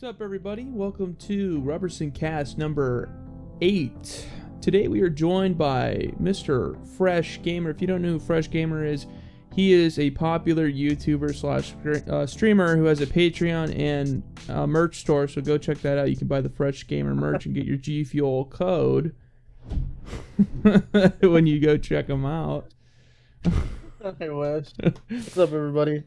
up, everybody? Welcome to Rubberson Cast number 8. Today we are joined by Mr. FreshGamer. If you don't know who FreshGamer is, he is a popular YouTuber slash streamer who has a Patreon and a merch store, so go check that out. You can buy the FreshGamer merch and get your G Fuel code when you go check him out. Hey Wes. What's up, everybody?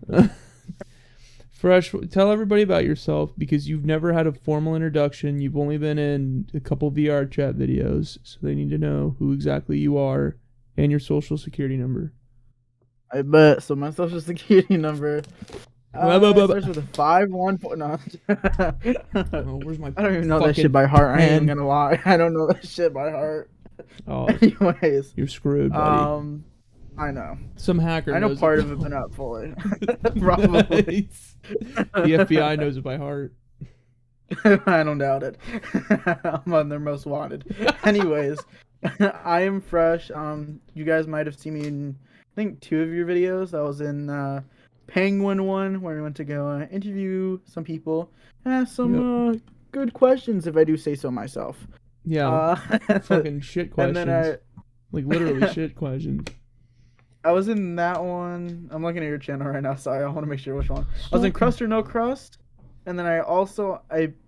Fresh, tell everybody about yourself because you've never had a formal introduction. You've only been in a couple VR chat videos, so they need to know who exactly you are and your social security number. I bet. So my social security number starts with a 514. No. Oh, where's my I don't even know that shit by heart. I ain't gonna lie. I don't know that shit by heart. Oh, anyways, you're screwed, buddy. I know. Some hacker. I know part of it, but not fully. Probably. The FBI knows it by heart. I don't doubt it. I'm on their most wanted. Anyways, I am Fresh. You guys might have seen me in, I think, 2 of your videos. I was in Penguin one, where we went to go interview some people. Ask some good questions, if I do say so myself. Yeah, fucking shit questions. And then like literally shit questions. I was in that one. I'm looking at your channel right now. Sorry, I want to make sure which one. I was in Crust or No Crust, and then I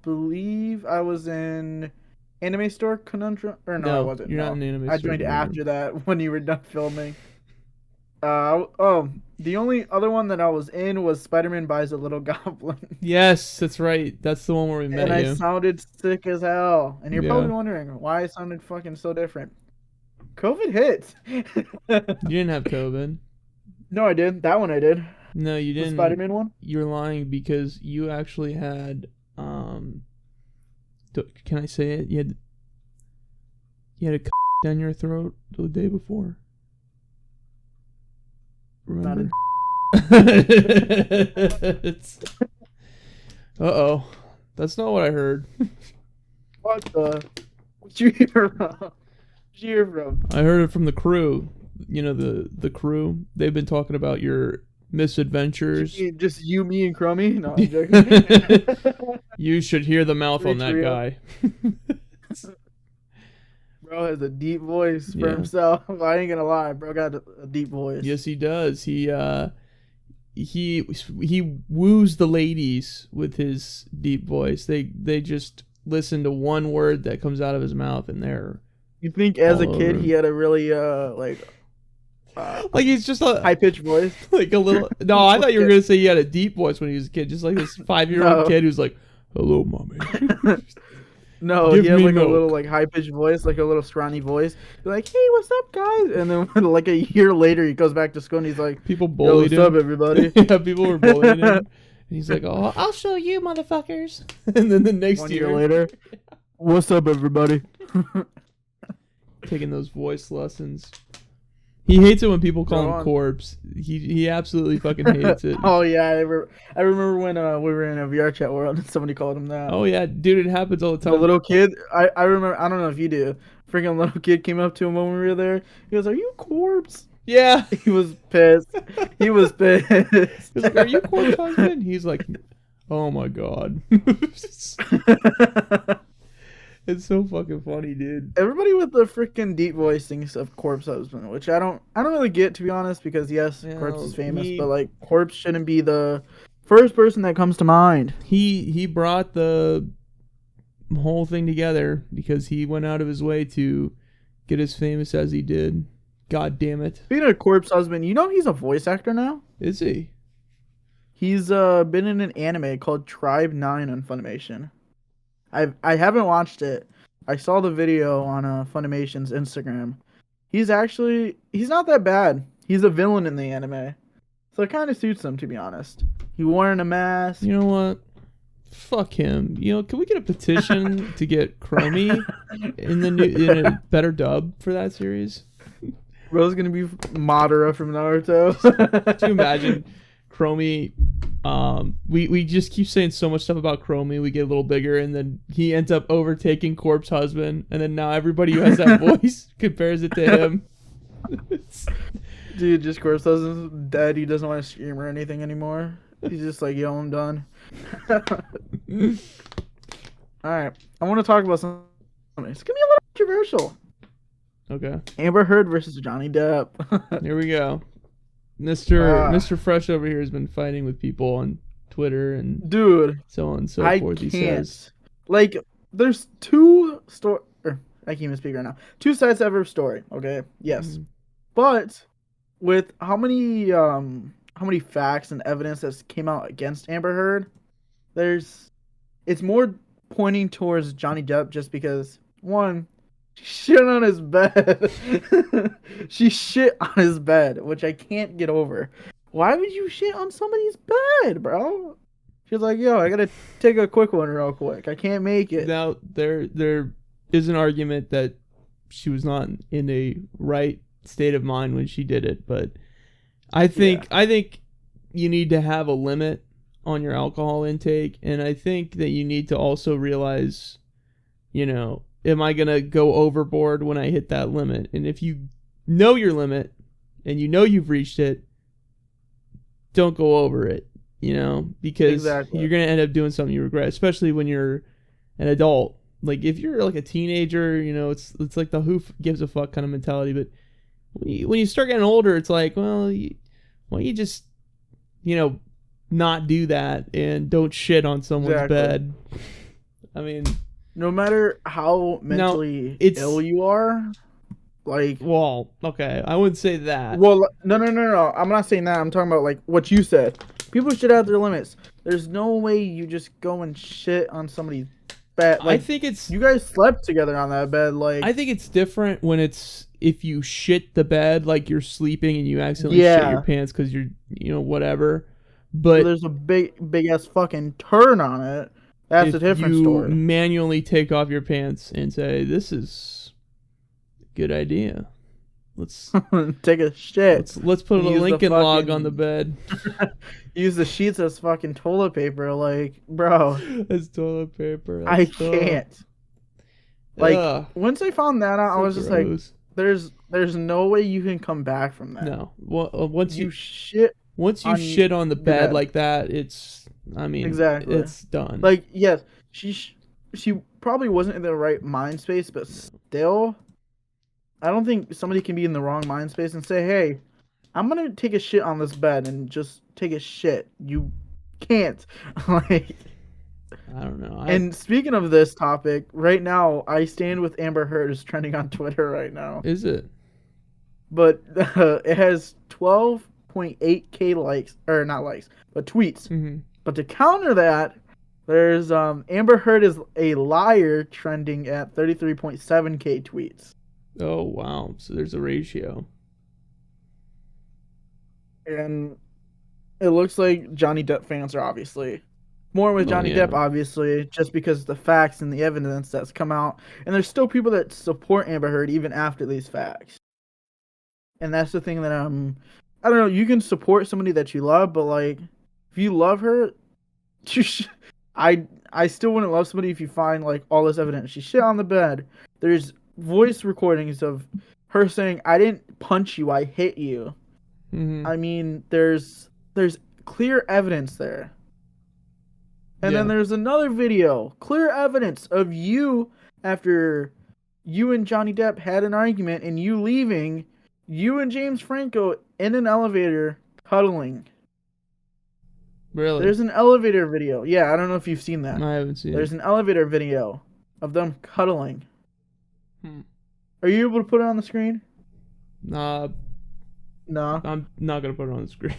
believe I was in Anime Store Conundrum. Or no, I wasn't. You're not in Anime Store. I joined after that when you were done filming. The only other one that I was in was Spider-Man Buys a Little Goblin. Yes, that's right. That's the one where we met you. And I sounded sick as hell. And you're probably wondering why I sounded fucking so different. COVID hit. You didn't have COVID. No, I did. That one I did. No, you didn't. The Spider-Man one? You're lying because you actually had, can I say it? You had a down your throat the day before. Remember? Uh-oh. That's not what I heard. What'd you hear from? I heard it from the crew. You know, the crew. They've been talking about your misadventures. Just you, me, and Crummy? No, I'm joking. You should hear the mouth on that guy. Bro has a deep voice for himself. I ain't gonna lie, bro got a deep voice. Yes, he does. He woos the ladies with his deep voice. They just listen to one word that comes out of his mouth and they're... You think as a kid he had a really like he's just a high pitched voice, like a little? No, I thought you were gonna say he had a deep voice when he was a kid, just like this 5-year-old kid who's like, "Hello, mommy." No, he had like a little like high pitched voice, like a little scrawny voice. You're like, "Hey, what's up, guys?" And then like a year later, he goes back to school and he's like, "People bullied him. What's up, everybody?" Yeah, people were bullying him. And he's like, "Oh, I'll show you, motherfuckers." And then the next 1 year later, "What's up, everybody?" Taking those voice lessons. He hates it when people call him corpse. He absolutely fucking hates it. Oh yeah, I remember when we were in a VR chat world and somebody called him that. Oh yeah, dude, it happens all the time. The little kid, I remember. I don't know if you do. Freaking little kid came up to him when we were there. He goes, "Are you corpse?" Yeah. He was pissed. He was pissed. He was like, "Are you corpse husband?" He's like, "Oh my god." It's so fucking funny, dude. Everybody with the freaking deep voice thinks of Corpse Husband, which I don't really get, to be honest, because yes, Corpse is famous, but like Corpse shouldn't be the first person that comes to mind. He brought the whole thing together because he went out of his way to get as famous as he did. God damn it. Speaking of Corpse Husband, you know he's a voice actor now? Is he? He's been in an anime called Tribe 9 on Funimation. I haven't watched it. I saw the video on Funimation's Instagram. He's not that bad. He's a villain in the anime. So it kind of suits him, to be honest. He wearing a mask. You know what? Fuck him. You know, can we get a petition to get Chromie in a better dub for that series? Bro's gonna be Madara from Naruto. Could you imagine Chromie? We just keep saying so much stuff about Chromie. We get a little bigger, and then he ends up overtaking Corpse Husband, and then now everybody who has that voice compares it to him. Dude, just Corpse Husband's dead. He doesn't want to stream or anything anymore. He's just like, yo, I'm done. All right, I want to talk about something. It's gonna be a little controversial. Okay, Amber Heard versus Johnny Depp. here we go. Mr. uh, Mr. Fresh over here has been fighting with people on Twitter and Dude, so on and so I forth. He can't. says, Like, there's two story. I can't even speak right now. Two sides to every story. Okay, yes, mhm. but with how many facts and evidence that came out against Amber Heard, it's more pointing towards Johnny Depp just because one, she shit on his bed. She shit on his bed, which I can't get over. Why would you shit on somebody's bed, bro? She's like, yo, I gotta take a quick one real quick. I can't make it. Now there is an argument that she was not in a right state of mind when she did it, but I think you need to have a limit on your alcohol intake, and I think that you need to also realize, am I gonna go overboard when I hit that limit? And if you know your limit and you know you've reached it, don't go over it, because Exactly. you're gonna end up doing something you regret, especially when you're an adult. Like if you're like a teenager, it's like the who gives a fuck kind of mentality. But when you start getting older, it's like, well, why don't you just, not do that and don't shit on someone's Exactly. bed. I mean, No matter how mentally it's- ill you are, like, well, okay, I wouldn't say that. well, no. I'm not saying that. I'm talking about like what you said. People shit out their limits. There's no way you just go and shit on somebody's bed. Like, I think it's you guys slept together on that bed. Like, I think it's different when it's if you shit the bed, like you're sleeping and you accidentally shit your pants because you're, whatever. But there's a big ass fucking turn on it. That's a different you story. manually take off your pants and say, "This is a good idea. Let's take a shit. let's put a Use the Lincoln log fucking- on the bed. Use the sheets as fucking toilet paper." Like, bro, As toilet paper. I That's can't. Like, Ugh, once I found that out, I so was just like, gross. there's no way you can come back from that. No. Well, once You you shit. shit on the your bed bed. like that, Exactly. it's done. Like, yes, she probably wasn't in the right mind space, but still, I don't think somebody can be in the wrong mind space and say, "Hey, I'm gonna take a shit on this bed," and just take a shit. You can't. Like, I don't know. and speaking of this topic, right now, I stand with Amber Heard is trending on Twitter right now. Is it? But it has 12.8K likes, or not likes, but tweets. Mm-hmm. But to counter that, there's Amber Heard is a liar trending at 33.7K tweets. Oh wow! So there's a ratio. And it looks like Johnny Depp fans are obviously more with Johnny Depp, obviously, just because of the facts and the evidence that's come out. And there's still people that support Amber Heard even after these facts. And that's the thing that I don't know, you can support somebody that you love, but like, if you love her, I still wouldn't love somebody if you find like all this evidence. She shit on the bed. There's voice recordings of her saying, "I didn't punch you, I hit you." Mm-hmm. I mean, there's clear evidence there. And then there's another video, clear evidence of you after you and Johnny Depp had an argument and you leaving, you and James Franco in an elevator cuddling. Really? There's an elevator video. Yeah, I don't know if you've seen that. I haven't seen There's it. an elevator video of them cuddling. Hmm. Are you able to put it on the screen? No. I'm not gonna put it on the screen.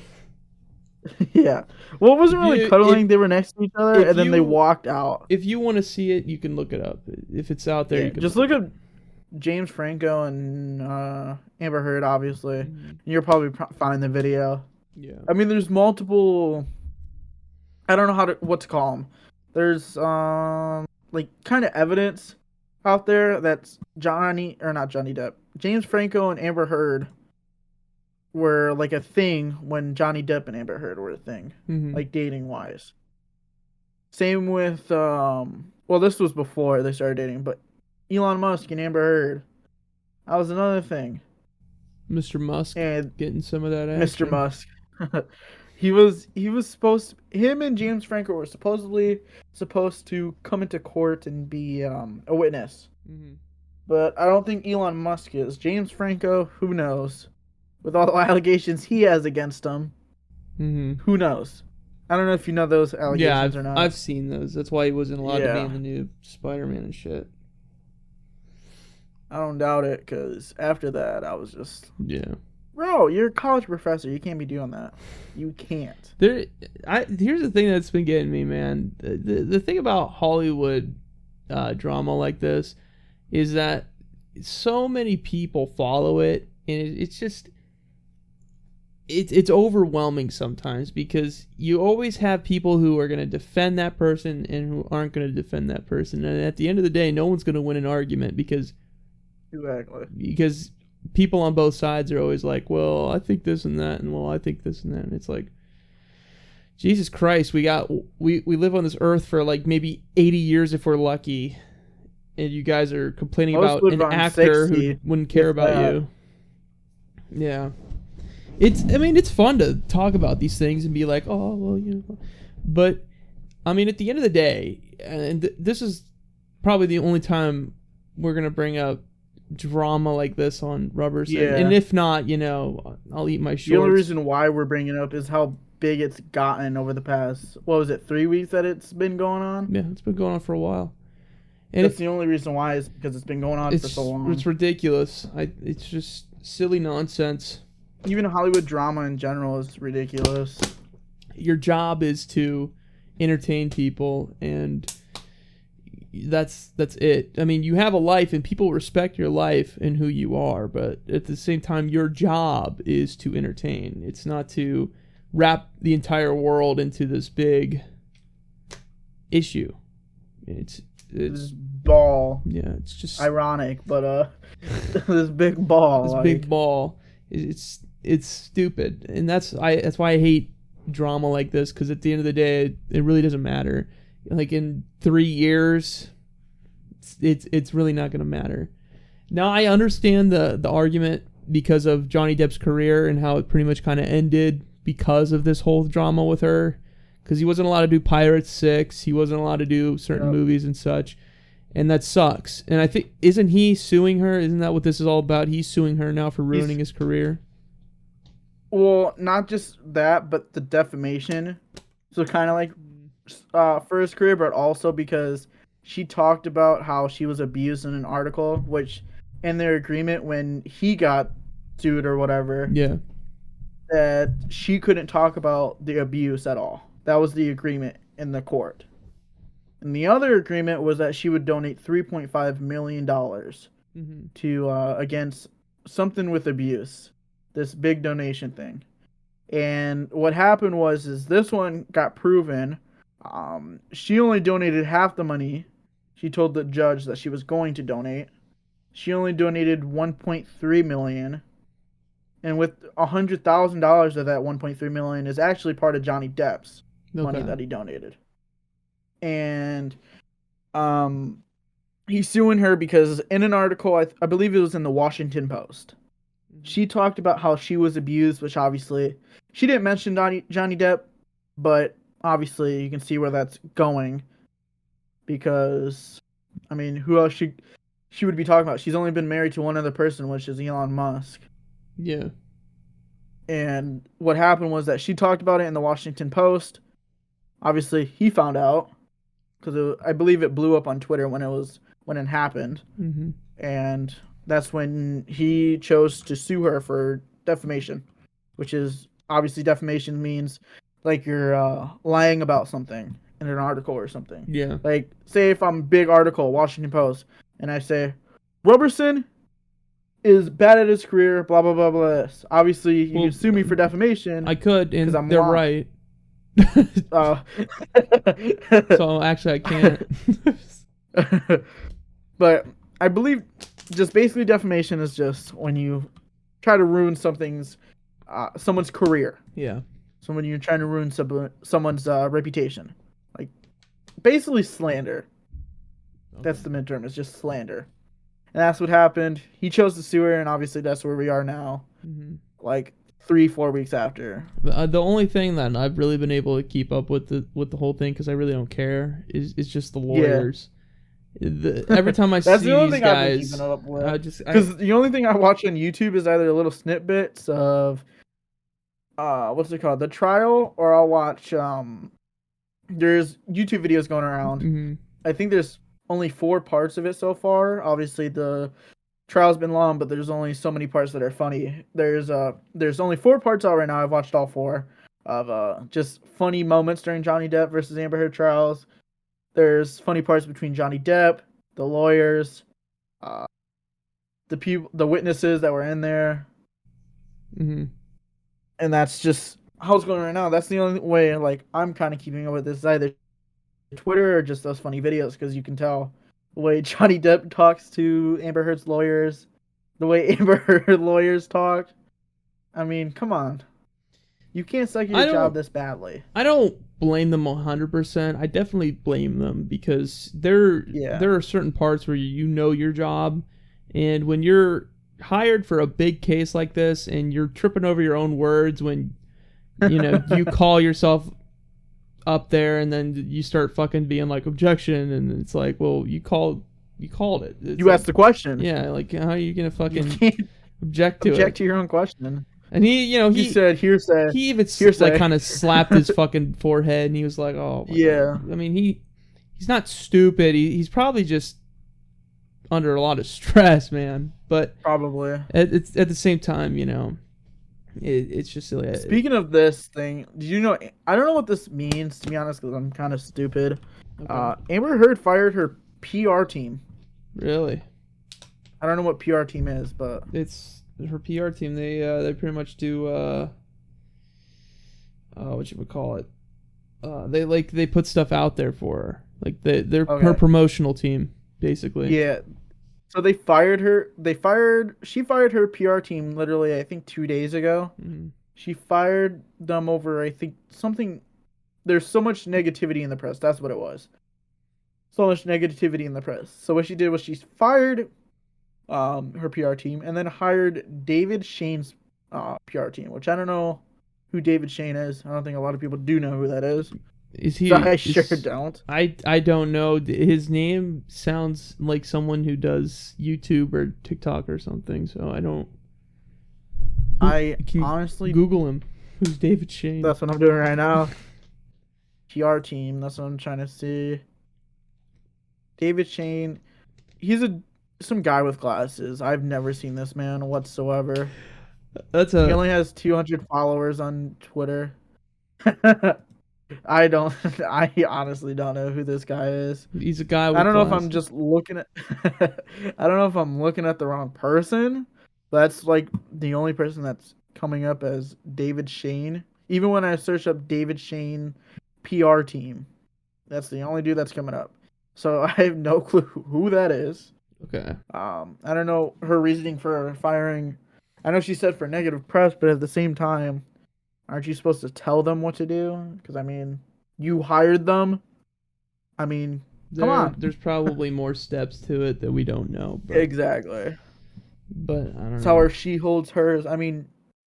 Yeah. Well, it wasn't really cuddling. They were next to each other, and then they walked out. If you want to see it, you can look it up. If it's out there, you can just look up James Franco and Amber Heard, obviously. Mm-hmm. And you'll probably find the video. Yeah. I mean, there's multiple. I don't know what to call them. There's like kind of evidence out there that's not Johnny Depp. James Franco and Amber Heard were like a thing when Johnny Depp and Amber Heard were a thing, like dating wise. Same with well, this was before they started dating, but Elon Musk and Amber Heard, that was another thing. Mr. Musk And getting some of that action. Mr. Musk, He was supposed him and James Franco were supposedly supposed to come into court and be a witness. Mm-hmm. But I don't think Elon Musk is. James Franco, who knows? With all the allegations he has against him, who knows? I don't know if you know those allegations or not. I've seen those. That's why he wasn't allowed to be in the new Spider-Man and shit. I don't doubt it, because after that, I was just... Yeah. Bro, you're a college professor. You can't be doing that. You can't. Here's the thing that's been getting me, man. The thing about Hollywood drama like this is that so many people follow it, and it's just... It's overwhelming sometimes, because you always have people who are going to defend that person and who aren't going to defend that person. And at the end of the day, no one's going to win an argument because people on both sides are always like, well, I think this and that, and well, I think this and that. And it's like, Jesus Christ, we live on this earth for like maybe 80 years if we're lucky, and you guys are complaining about an actor who wouldn't care about you. Yeah. It's fun to talk about these things and be like, oh, well, you know. But, I mean, at the end of the day, and this is probably the only time we're going to bring up drama like this on Rubberson. Yeah. And if not, you know, I'll eat my shorts. The only reason why we're bringing it up is how big it's gotten over the past, 3 weeks that it's been going on? Yeah, it's been going on for a while. And that's the only reason why, is because it's been going on for so long. It's ridiculous. It's just silly nonsense. Even Hollywood drama in general is ridiculous. Your job is to entertain people, and that's it. I mean, you have a life, and people respect your life and who you are, but at the same time, your job is to entertain. It's not to wrap the entire world into this big issue. It's this ball. Yeah, it's just ironic, but this big ball. This big ball. It's stupid, and that's why I hate drama like this, because at the end of the day, it really doesn't matter. Like in 3 years, it's really not going to matter. Now I understand the argument because of Johnny Depp's career and how it pretty much kind of ended because of this whole drama with her, because he wasn't allowed to do Pirates 6, he wasn't allowed to do certain movies and such, and that sucks. And I think, isn't he suing her? Isn't that what this is all about? He's suing her now for ruining his career. Well, not just that, but the defamation. So kind of like for his career, but also because she talked about how she was abused in an article, which in their agreement when he got sued or whatever, that she couldn't talk about the abuse at all. That was the agreement in the court. And the other agreement was that she would donate $3.5 million to against something with abuse. This big donation thing. And what happened was this one got proven. She only donated half the money. She told the judge that she was going to donate. She only donated $1.3 million. And with $100,000 of that $1.3 million is actually part of Johnny Depp's money that he donated. And he's suing her because in an article, I believe it was in the Washington Post, she talked about how she was abused, which obviously she didn't mention Johnny Depp, but obviously you can see where that's going, because I mean, who else she would be talking about? She's only been married to one other person, which is Elon Musk. Yeah. And what happened was that she talked about it in the Washington Post. Obviously, he found out because I believe it blew up on Twitter when it happened, and that's when he chose to sue her for defamation, which is obviously defamation means like you're lying about something in an article or something. Yeah. Like, say if I'm big article, Washington Post, and I say, Rubberson is bad at his career, blah, blah, blah, blah. Obviously, you can sue me for defamation. I could, and they're right. So, actually, I can't. But I believe just basically defamation is just when you try to ruin someone's career. Yeah. So when you're trying to ruin someone's reputation. Like, basically slander. Okay. That's the midterm. It's just slander. And that's what happened. He chose to sue her, and obviously that's where we are now. Like, 3-4 weeks after. The only thing that I've really been able to keep up with the whole thing, because I really don't care, is just the lawyers. Every time I That's see the only these thing I've been guys, keeping up with. I just Because the only thing I watch on YouTube is either little snippets of what's it called, the trial, or I'll watch there's YouTube videos going around. Mhm. I think there's only 4 parts of it so far. Obviously the trial's been long, but there's only so many parts that are funny. There's only 4 parts out right now. I've watched all 4 of just funny moments during Johnny Depp versus Amber Heard trials. There's funny parts between Johnny Depp, the lawyers, the witnesses that were in there. Mhm. And that's just how it's going right now. That's the only way like I'm kind of keeping up with this, is either Twitter or just those funny videos, because you can tell the way Johnny Depp talks to Amber Heard's lawyers, the way Amber Heard lawyers talk. I mean, come on. You can't suck at your job this badly. I don't blame them 100%. I definitely blame them, because there are certain parts where you know your job, and when you're hired for a big case like this and you're tripping over your own words when you call yourself up there and then you start fucking being like, objection, and it's like, well, you called it. You asked the question. Yeah, like, how are you gonna fucking object to it? Object to your own question. And he said hearsay. He even hearsay. like kind of slapped his fucking forehead, and he was like, "Oh, yeah." God. I mean, he's not stupid. He's probably just under a lot of stress, man. But probably at the same time, it's just silly. Speaking of this thing, did you know? I don't know what this means, to be honest, because I'm kind of stupid. Okay. Amber Heard fired her PR team. Really? I don't know what PR team is, but it's her PR team. They pretty much do what you would call it. They put stuff out there for her. Like they're her promotional team, basically. Yeah. So they fired her. She fired her PR team literally, I think, 2 days ago. Mm-hmm. She fired them over, I think, something. There's so much negativity in the press. That's what it was. So much negativity in the press. So what she did was she fired her PR team and then hired David Shane's PR team, which I don't know who David Shane is. I don't think a lot of people do know who that is. Is he? So I sure don't. I don't know. His name sounds like someone who does YouTube or TikTok or something. So I don't. I honestly Google him. Who's David Shane? That's what I'm doing right now. PR team. That's what I'm trying to see. David Shane. He's some guy with glasses. I've never seen this man whatsoever. He only has 200 followers on Twitter. I honestly don't know who this guy is. He's a guy with I don't know glasses. if I'm just looking at I don't know if I'm looking at the wrong person. That's like the only person that's coming up as David Shane. Even when I search up David Shane PR team, that's the only dude that's coming up. So I have no clue who that is. Okay. I don't know her reasoning for firing. I know she said for negative press, but at the same time, aren't you supposed to tell them what to do? Because, I mean, you hired them. I mean, come on. There's probably more steps to it that we don't know. But, exactly. But I don't know. How she holds hers. I mean,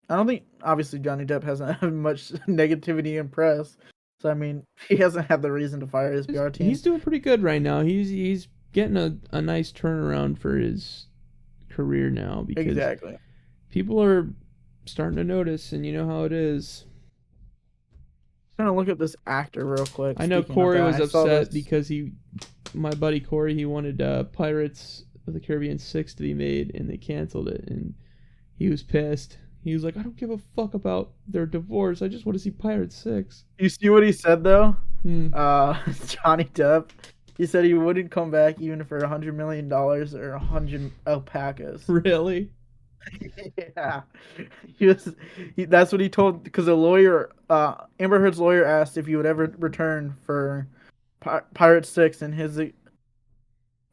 I don't think, obviously, Johnny Depp hasn't had much negativity in press. So, I mean, he hasn't had the reason to fire his PR team. He's doing pretty good right now. He's getting a nice turnaround for his career now. Because exactly. People are starting to notice, and you know how it is. I'm trying to look at this actor real quick. I know Corey was upset because my buddy Corey, he wanted Pirates of the Caribbean 6 to be made, and they canceled it, and he was pissed. He was like, I don't give a fuck about their divorce. I just want to see Pirates 6. You see what he said, though? Johnny Depp. He said he wouldn't come back even for $100 million or 100 alpacas. Really? Yeah, that's what he told, because a lawyer, Amber Heard's lawyer, asked if he would ever return for Pirates 6, and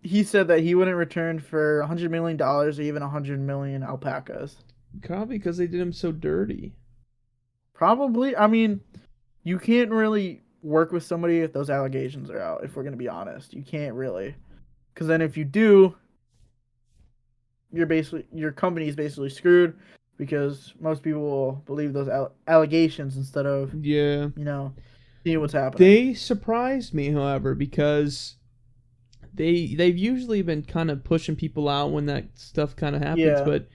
he said that he wouldn't return for $100 million or even 100 million alpacas. Probably because they did him so dirty. Probably. I mean, you can't really work with somebody if those allegations are out, if we're going to be honest. You can't really. Because then if you do, your company's basically screwed. because most people will believe those allegations instead of Yeah. seeing what's happening. They surprised me, however, because they've usually been kind of pushing people out when that stuff kind of happens, Yeah. but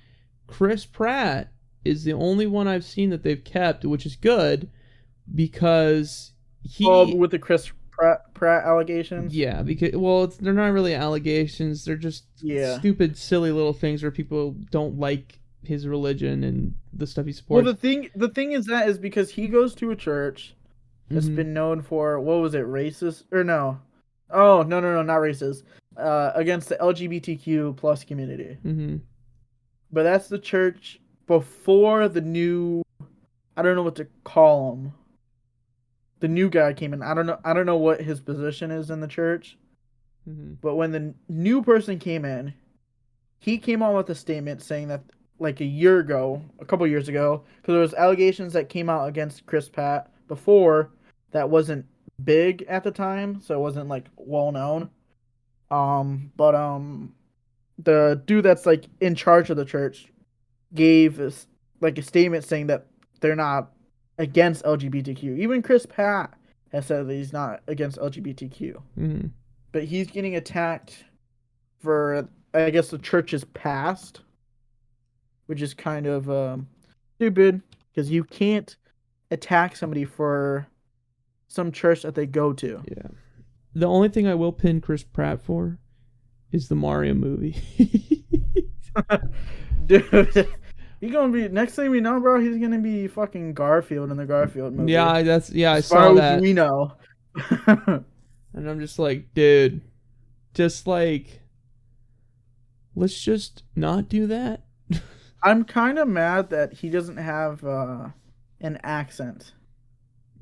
Chris Pratt is the only one I've seen that they've kept, which is good because with the Chris Pratt allegations. Yeah, because they're not really allegations. They're just stupid, silly little things where people don't like his religion and the stuff he supports. Well, the thing is because he goes to a church that's been known for, what was it, racist or no? Oh, no, not racist. Against the LGBTQ plus community. Mm-hmm. But that's the church before the new, I don't know what to call him. The new guy came in. I don't know what his position is in the church. Mm-hmm. But when the new person came in, he came out with a statement saying that like a couple years ago, because there was allegations that came out against Chris Pratt before that wasn't big at the time, so it wasn't like well known. But the dude that's like in charge of the church gave us like a statement saying that they're not against LGBTQ. Even Chris Pratt has said that he's not against LGBTQ. Mm-hmm. But he's getting attacked for, I guess, the church's past, which is kind of stupid because you can't attack somebody for some church that they go to. Yeah. The only thing I will pin Chris Pratt for is the Mario movie. Dude, he's gonna be, next thing we know, bro, he's gonna be fucking Garfield in the Garfield movie. Yeah, I as saw far that. As we know. And I'm just like, dude, just like, let's just not do that. I'm kind of mad that he doesn't have an accent.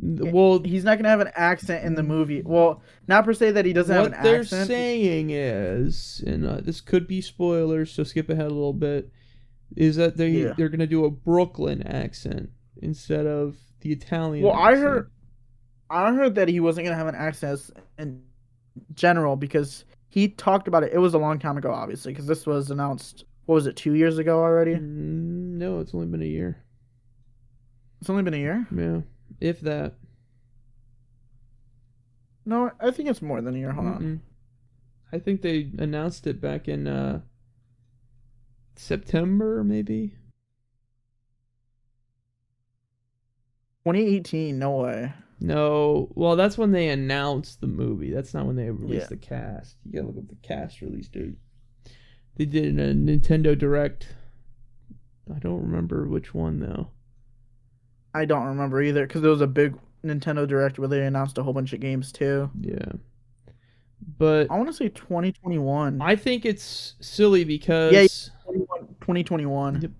Well, he's not gonna have an accent in the movie. Well, not per se that he doesn't have an accent. What they're saying is, and this could be spoilers, so skip ahead a little bit, is that they're gonna do a Brooklyn accent instead of the Italian. Well, accent. I heard that he wasn't gonna have an accent in general because he talked about it. It was a long time ago, obviously, because this was announced. What was it, 2 years ago already? No, it's only been a year. It's only been a year? Yeah, if that. No, I think it's more than a year. Hold on. I think they announced it back in September, maybe. 2018, no way. No, well, that's when they announced the movie. That's not when they released the cast. You gotta look up the cast release date. They did a Nintendo Direct. I don't remember which one, though. I don't remember either, because there was a big Nintendo Direct where they announced a whole bunch of games, too. Yeah. But I want to say 2021. I think it's silly because... Yeah, 2021. Yep.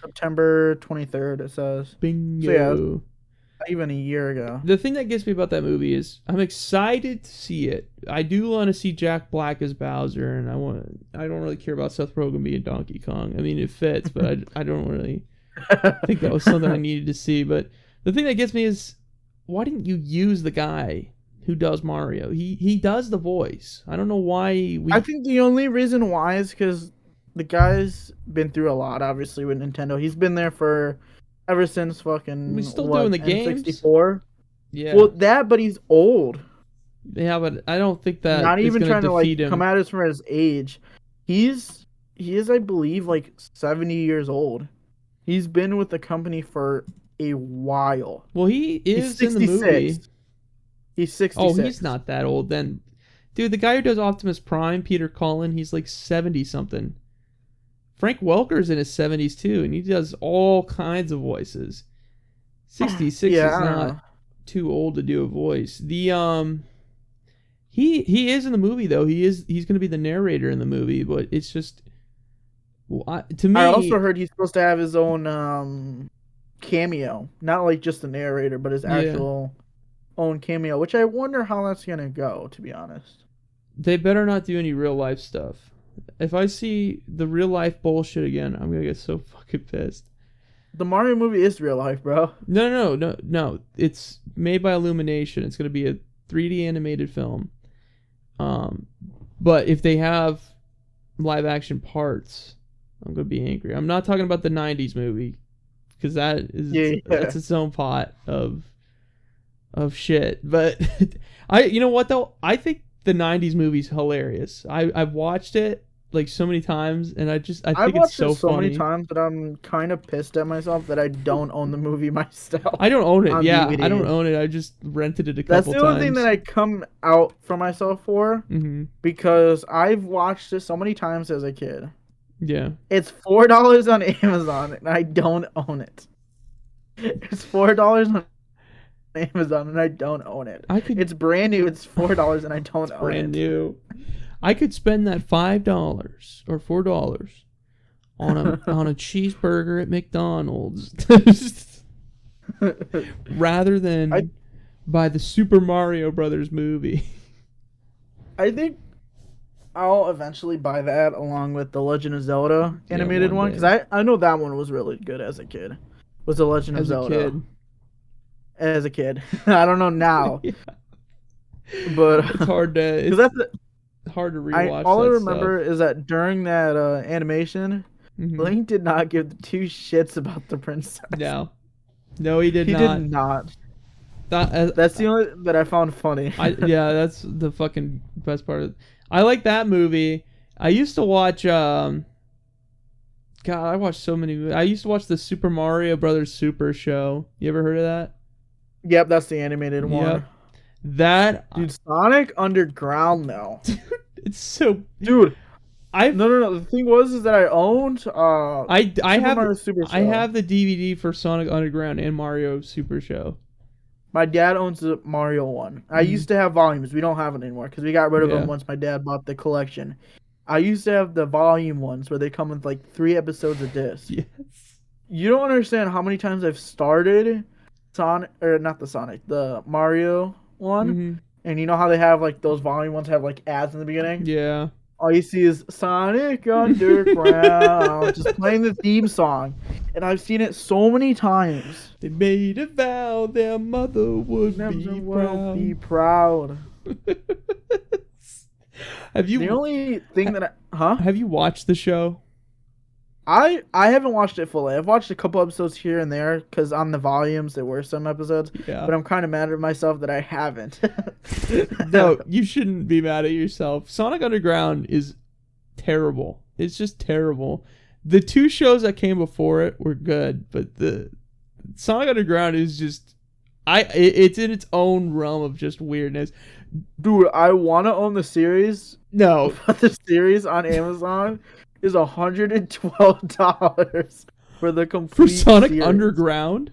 September 23rd, it says. Bingo. So, yeah, not even a year ago. The thing that gets me about that movie is I'm excited to see it. I do want to see Jack Black as Bowser, and I don't really care about Seth Rogen being Donkey Kong. I mean, it fits, but I don't really think that was something I needed to see. But the thing that gets me is, why didn't you use the guy who does Mario? He does the voice. I don't know why I think the only reason why is because the guy's been through a lot, obviously, with Nintendo. He's been there for ever since fucking... He's still doing the games. N64. Yeah. Well, but he's old. Yeah, but I don't think that not even trying to him. Come at us from his age. He is, I believe, like 70 years old. He's been with the company for a while. Well, he is in the movie. He's 66. Oh, he's not that old then. Dude, the guy who does Optimus Prime, Peter Cullen, he's like 70-something. Frank Welker's in his 70s too, and he does all kinds of voices. 66 is not too old to do a voice. The he is in the movie though. He's going to be the narrator in the movie, but it's just to me. I also heard he's supposed to have his own cameo, not like just the narrator, but his actual own cameo, which I wonder how that's going to go, to be honest. They better not do any real life stuff. If I see the real life bullshit again, I'm gonna get so fucking pissed. The Mario movie is real life, bro. No. It's made by Illumination. It's gonna be a 3D animated film. But if they have live action parts, I'm gonna be angry. I'm not talking about the '90s movie because Yeah. that's its own pot of shit. But you know what though? I think the '90s movie's hilarious. I've watched it like so many times, and I I've think it's watched so it so funny. many times that I'm kind of pissed at myself that I don't own the movie myself. I don't own it. on Yeah, DVD. I don't own it. I just rented it a couple That's times. the only thing that I come out for myself for, because I've watched it so many times as a kid. Yeah. It's $4 on Amazon, and I don't own it. It's $4 on Amazon, and I don't own it. It's brand new. It's $4, and I don't own it. Brand new. I could spend that $5 or $4 on a cheeseburger at McDonald's rather than buy the Super Mario Brothers movie. I think I'll eventually buy that along with the Legend of Zelda animated one, because I know that one was really good as a kid. Was the Legend of Zelda as a kid? I don't know now, but it's hard to hard to rewatch. All I remember is that during that animation, Link did not give two shits about the princess. No, he did not. He did not. That's the only that I found funny. That's the fucking best part of it. I like that movie. I used to watch God, I watched so many movies. I used to watch the Super Mario Brothers Super Show. You ever heard of that? Yep, that's the animated one. Yep. That dude, Sonic Underground though. It's so dude. No. The thing was that I owned I have Super Show. I have the DVD for Sonic Underground and Mario Super Show. My dad owns the Mario one. I used to have volumes. We don't have it anymore because we got rid of them once my dad bought the collection. I used to have the volume ones where they come with like 3 episodes a disc. Yes. You don't understand how many times I've started the Mario one, and you know how they have like those volume ones have like ads in the beginning? Yeah. All you see is Sonic Underground, just playing the theme song. And I've seen it so many times. They made a vow their mother would be proud. Have you? The only thing that Have you watched the show? I haven't watched it fully. I've watched a couple episodes here and there because on the volumes there were some episodes. Yeah. But I'm kind of mad at myself that I haven't. No, you shouldn't be mad at yourself. Sonic Underground is terrible. It's just terrible. The 2 shows that came before it were good, but the Sonic Underground is just it's in its own realm of just weirdness. Dude, I want to own the series. No, but the series on Amazon is $112 for the complete Sonic series. Underground.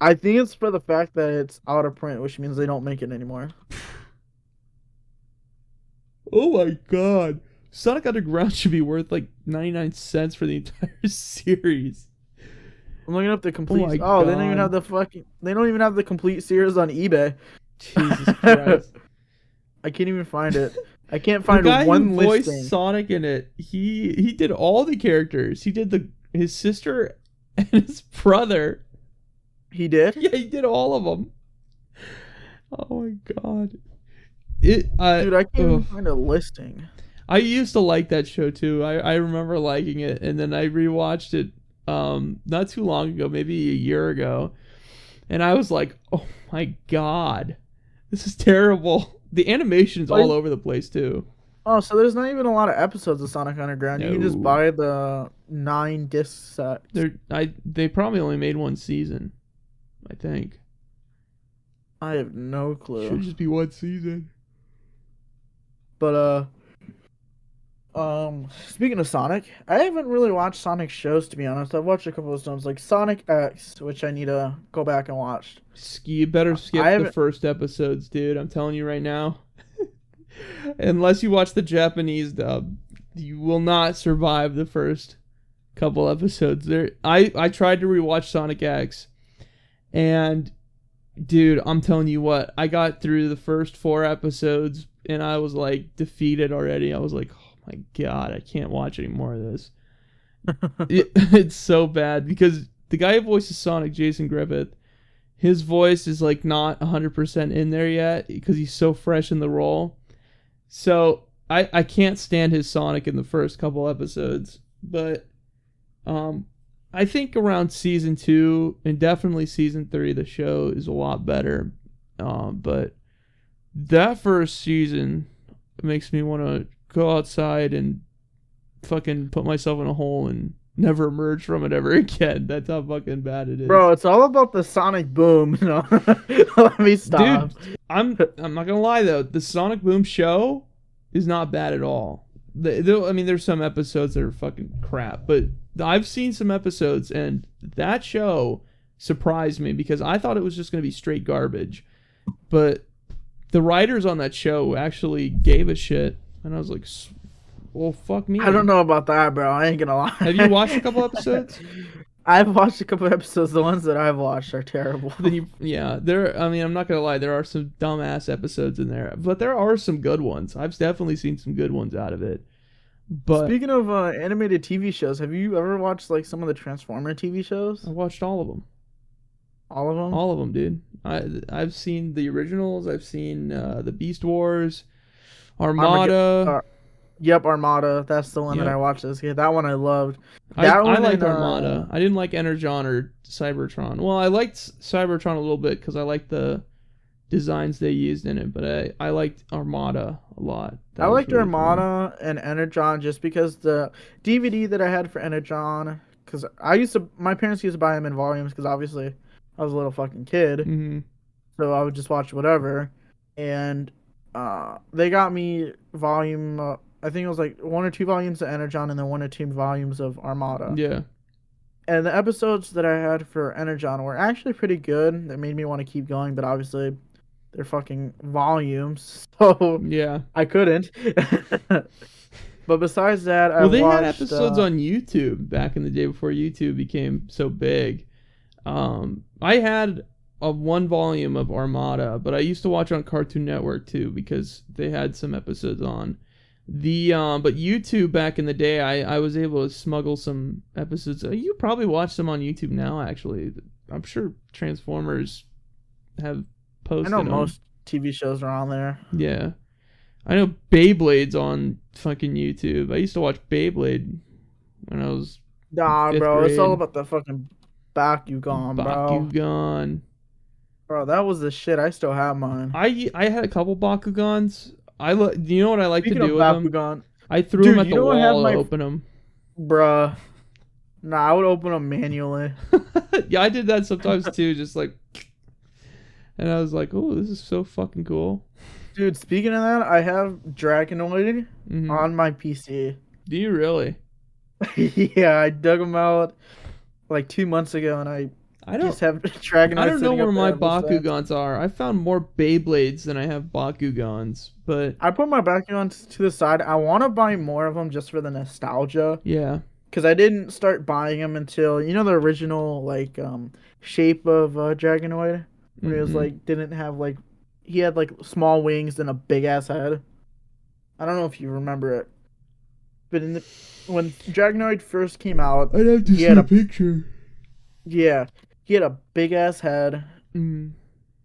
I think it's for the fact that it's out of print, which means they don't make it anymore. Oh my god. Sonic Underground should be worth like 99 cents for the entire series. I'm looking up the complete. They don't even have They don't even have the complete series on eBay. Jesus Christ. I can't even find it. I can't find one listing. The guy who voiced listing. Sonic in it, he did all the characters. He did his sister and his brother. He did? Yeah, he did all of them. Oh my god. Dude, I can't even find a listing. I used to like that show too. I remember liking it, and then I rewatched it not too long ago, maybe a year ago, and I was like, oh my god, this is terrible. The animation's all over the place too. Oh, so there's not even a lot of episodes of Sonic Underground. No. You can just buy the 9 disc set. They probably only made 1 season, I think. I have no clue. Should just be 1 season. But speaking of Sonic, I haven't really watched Sonic shows, to be honest. I've watched a couple of stones, like Sonic X, which I need to go back and watch. You better skip the first episodes, dude. I'm telling you right now. Unless you watch the Japanese dub, you will not survive the first couple episodes. I tried to rewatch Sonic X, and dude, I'm telling you what, I got through the first 4 episodes, and I was like defeated already. I was like, oh my god, I can't watch any more of this. It's so bad because the guy who voices Sonic, Jason Griffith, his voice is like not 100% in there yet because he's so fresh in the role. So I can't stand his Sonic in the first couple episodes, but I think around season 2 and definitely season 3, the show is a lot better. But that first season makes me want to go outside and fucking put myself in a hole and never emerge from it ever again. That's how fucking bad it is. Bro, it's all about the sonic boom. No, let me stop. Dude, I'm not gonna lie though. The Sonic Boom show is not bad at all. I mean, there's some episodes that are fucking crap, but I've seen some episodes, and that show surprised me because I thought it was just gonna be straight garbage. But the writers on that show actually gave a shit, and I was like, well, fuck me. I don't know about that, bro. I ain't gonna lie. Have you watched a couple episodes? I've watched a couple episodes. The ones that I've watched are terrible. I mean, I'm not gonna lie. There are some dumbass episodes in there, but there are some good ones. I've definitely seen some good ones out of it. But speaking of animated TV shows, have you ever watched like some of the Transformer TV shows? I watched all of them. All of them? All of them, dude. I've seen the originals. I've seen the Beast Wars, Armada. Yep, Armada. That's the one that I watched as a kid. That one I loved. I liked Armada. I didn't like Energon or Cybertron. Well, I liked Cybertron a little bit because I liked the designs they used in it, but I liked Armada a lot. I liked really Armada and Energon just because the DVD that I had for Energon, because my parents used to buy them in volumes because obviously I was a little fucking kid, so I would just watch whatever, and they got me volume. I think it was like 1 or 2 volumes of Energon and then 1 or 2 volumes of Armada. Yeah. And the episodes that I had for Energon were actually pretty good. That made me want to keep going, but obviously they're fucking volumes, so yeah, I couldn't. But besides that, they had episodes on YouTube back in the day before YouTube became so big. I had a 1 volume of Armada, but I used to watch on Cartoon Network too because they had some episodes on. But YouTube back in the day, I was able to smuggle some episodes. You probably watch them on YouTube now, actually. I'm sure Transformers have posted. I know most TV shows are on there. Yeah. I know Beyblades on fucking YouTube. I used to watch Beyblade when I was Nah, bro, grade. It's all about the fucking Bakugan, bro. Bakugan. Bro, that was the shit. I still have mine. I had a couple Bakugans. Do you know what I like Speaking to do with Bakugan, them? I threw them at the wall and open them. Bruh. Nah, I would open them manually. Yeah, I did that sometimes too, just like... And I was like, oh, this is so fucking cool. Dude, speaking of that, I have Dragonoid on my PC. Do you really? Yeah, I dug them out like 2 months ago, and I just have Dragonoid. I don't know where my Bakugans are. I found more Beyblades than I have Bakugans, but I put my Bakugans to the side. I want to buy more of them just for the nostalgia. Yeah. Because I didn't start buying them until, the original, like, shape of Dragonoid. Where he was, like, didn't have, like, he had, like, small wings and a big-ass head. I don't know if you remember it. But when Dragonoid first came out, I'd have to see a picture. Yeah. He had a big-ass head,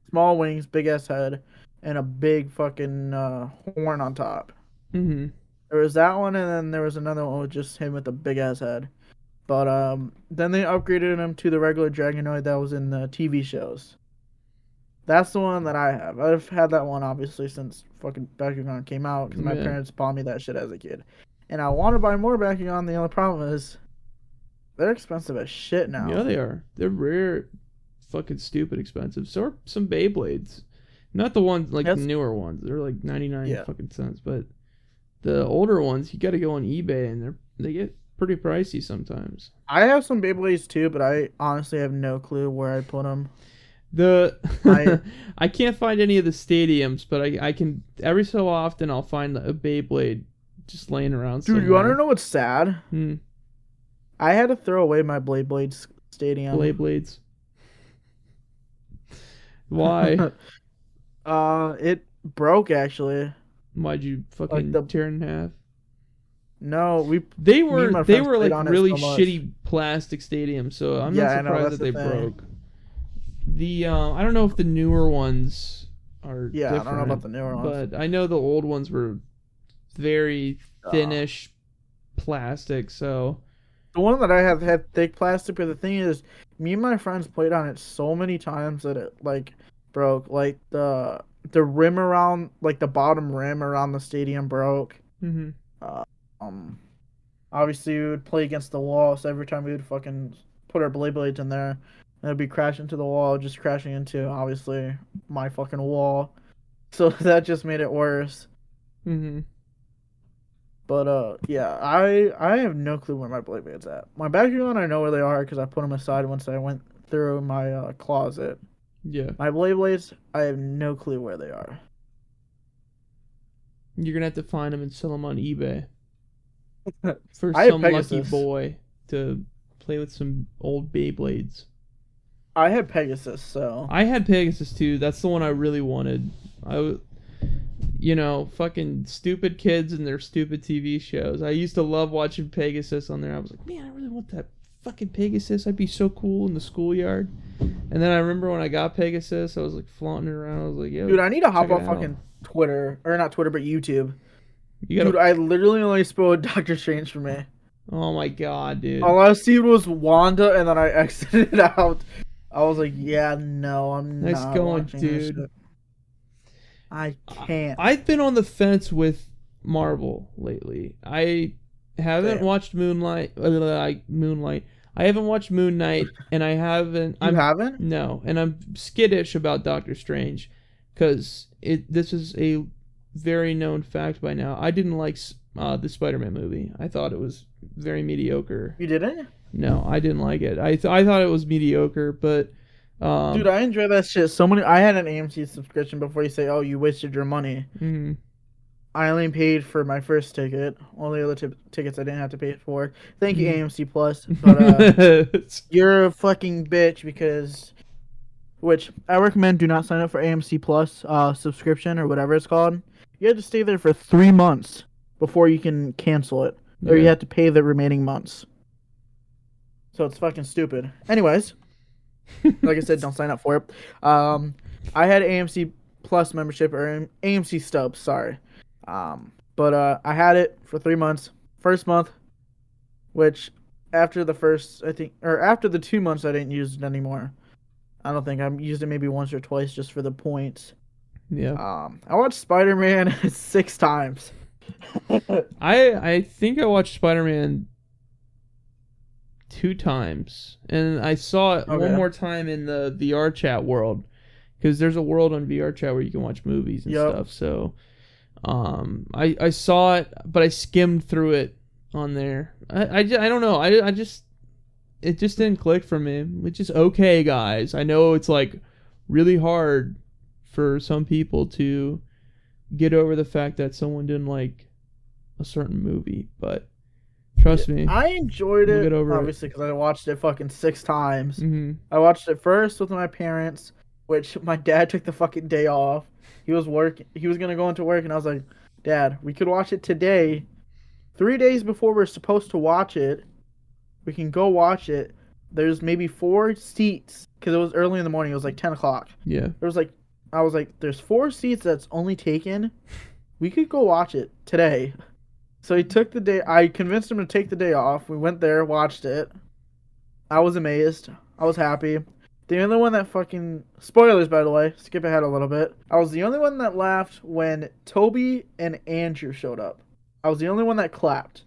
small wings, big-ass head, and a big fucking horn on top. Mm-hmm. There was that one, and then there was another one with just him with a big-ass head. But then they upgraded him to the regular Dragonoid that was in the TV shows. That's the one that I have. I've had that one, obviously, since fucking Bakugan came out, because my parents bought me that shit as a kid. And I want to buy more Bakugan, the only problem is they're expensive as shit now. Yeah, they are. They're rare, fucking stupid expensive. So are some Beyblades. Not the ones, like the newer ones. They're like 99 fucking cents. But the older ones, you got to go on eBay, and they get pretty pricey sometimes. I have some Beyblades too, but I honestly have no clue where I put them. I can't find any of the stadiums, but I can, every so often I'll find a Beyblade just laying around somewhere. Dude, you want to know what's sad? I had to throw away my Blayblades stadium. Blayblades. Why? It broke, actually. Why'd you fucking tear it in half? No, they were like really shitty plastic stadiums, so I'm not surprised that they broke. I don't know if the newer ones are different, I don't know about the newer ones. But I know the old ones were very thinnish plastic, so The one that I have had thick plastic, but the thing is, me and my friends played on it so many times that it like broke. Like the rim around, like the bottom rim around the stadium broke. Mm-hmm. Uh, um, Obviously we would play against the wall, so every time we would fucking put our Blayblades in there, and it'd be crashing to the wall, just crashing into obviously my fucking wall. So that just made it worse. Mm-hmm. But yeah, I have no clue where my Blayblades at. My background, I know where they are because I put them aside once I went through my closet. Yeah. My Blayblades, I have no clue where they are. You're gonna have to find them and sell them on eBay for I have some lucky Pegasus. boy to play with some old Beyblades. I had Pegasus, so I had Pegasus too. That's the one I really wanted. Fucking stupid kids and their stupid TV shows. I used to love watching Pegasus on there. I was like, man, I really want that fucking Pegasus. I'd be so cool in the schoolyard. And then I remember when I got Pegasus, I was like flaunting it around. I was like, yo, dude, I need to hop check it on out. fucking Twitter, or not Twitter, but YouTube. You gotta, Dude, I literally only spoiled Doctor Strange for me. oh my god, dude. All I see was Wanda, and then I exited out. I was like, yeah, no, I'm Nice not going, watching this dude. shit. I can't. I've been on the fence with Marvel lately. I haven't Damn. watched Moonlight. I haven't watched Moon Knight, and I haven't. You haven't? No, and I'm skittish about Doctor Strange, because this is a very known fact by now. I didn't like the Spider-Man movie. I thought it was very mediocre. You didn't? No, I didn't like it. I thought it was mediocre, but Dude, I enjoy that shit so many. I had an AMC subscription before you say, oh, you wasted your money. mhm. I only paid for my first ticket. All the other tickets I didn't have to pay for. Thank you, AMC Plus. But you're a fucking bitch because, which I recommend, do not sign up for AMC Plus subscription or whatever it's called. You have to stay there for 3 months before you can cancel it, or you Yeah. have to pay the remaining months. So it's fucking stupid. Anyways, like I said, don't sign up for it. I had AMC Plus membership, or AMC Stubs, sorry. But I had it for 3 months. First month, which after the first, I think, or after the 2 months, I didn't use it anymore. I don't think I used it maybe once or twice just for the points. Yeah. I watched Spider-Man 6 times. I think I watched Spider-Man 2 times, and I saw it one Okay. more time in the VR chat world, because there's a world on VR chat where you can watch movies and Yep. stuff. So, I saw it, but I skimmed through it on there. I don't know. I just it just didn't click for me. Which is okay, guys. I know it's like really hard for some people to get over the fact that someone didn't like a certain movie, but trust me. I enjoyed We'll it, get over it. obviously, because I watched it fucking 6 times. Mm-hmm. I watched it first with my parents, which my dad took the fucking day off. He was gonna go into work, and I was like, Dad, we could watch it today. 3 days before we're supposed to watch it, we can go watch it. There's maybe 4 seats, because it was early in the morning. It was like 10 o'clock. Yeah. I was like, there's 4 seats that's only taken. We could go watch it today. So he took the day. I convinced him to take the day off. We went there, watched it. I was amazed. I was happy. The only one that fucking... Spoilers, by the way. Skip ahead a little bit. I was the only one that laughed when Toby and Andrew showed up. I was the only one that clapped.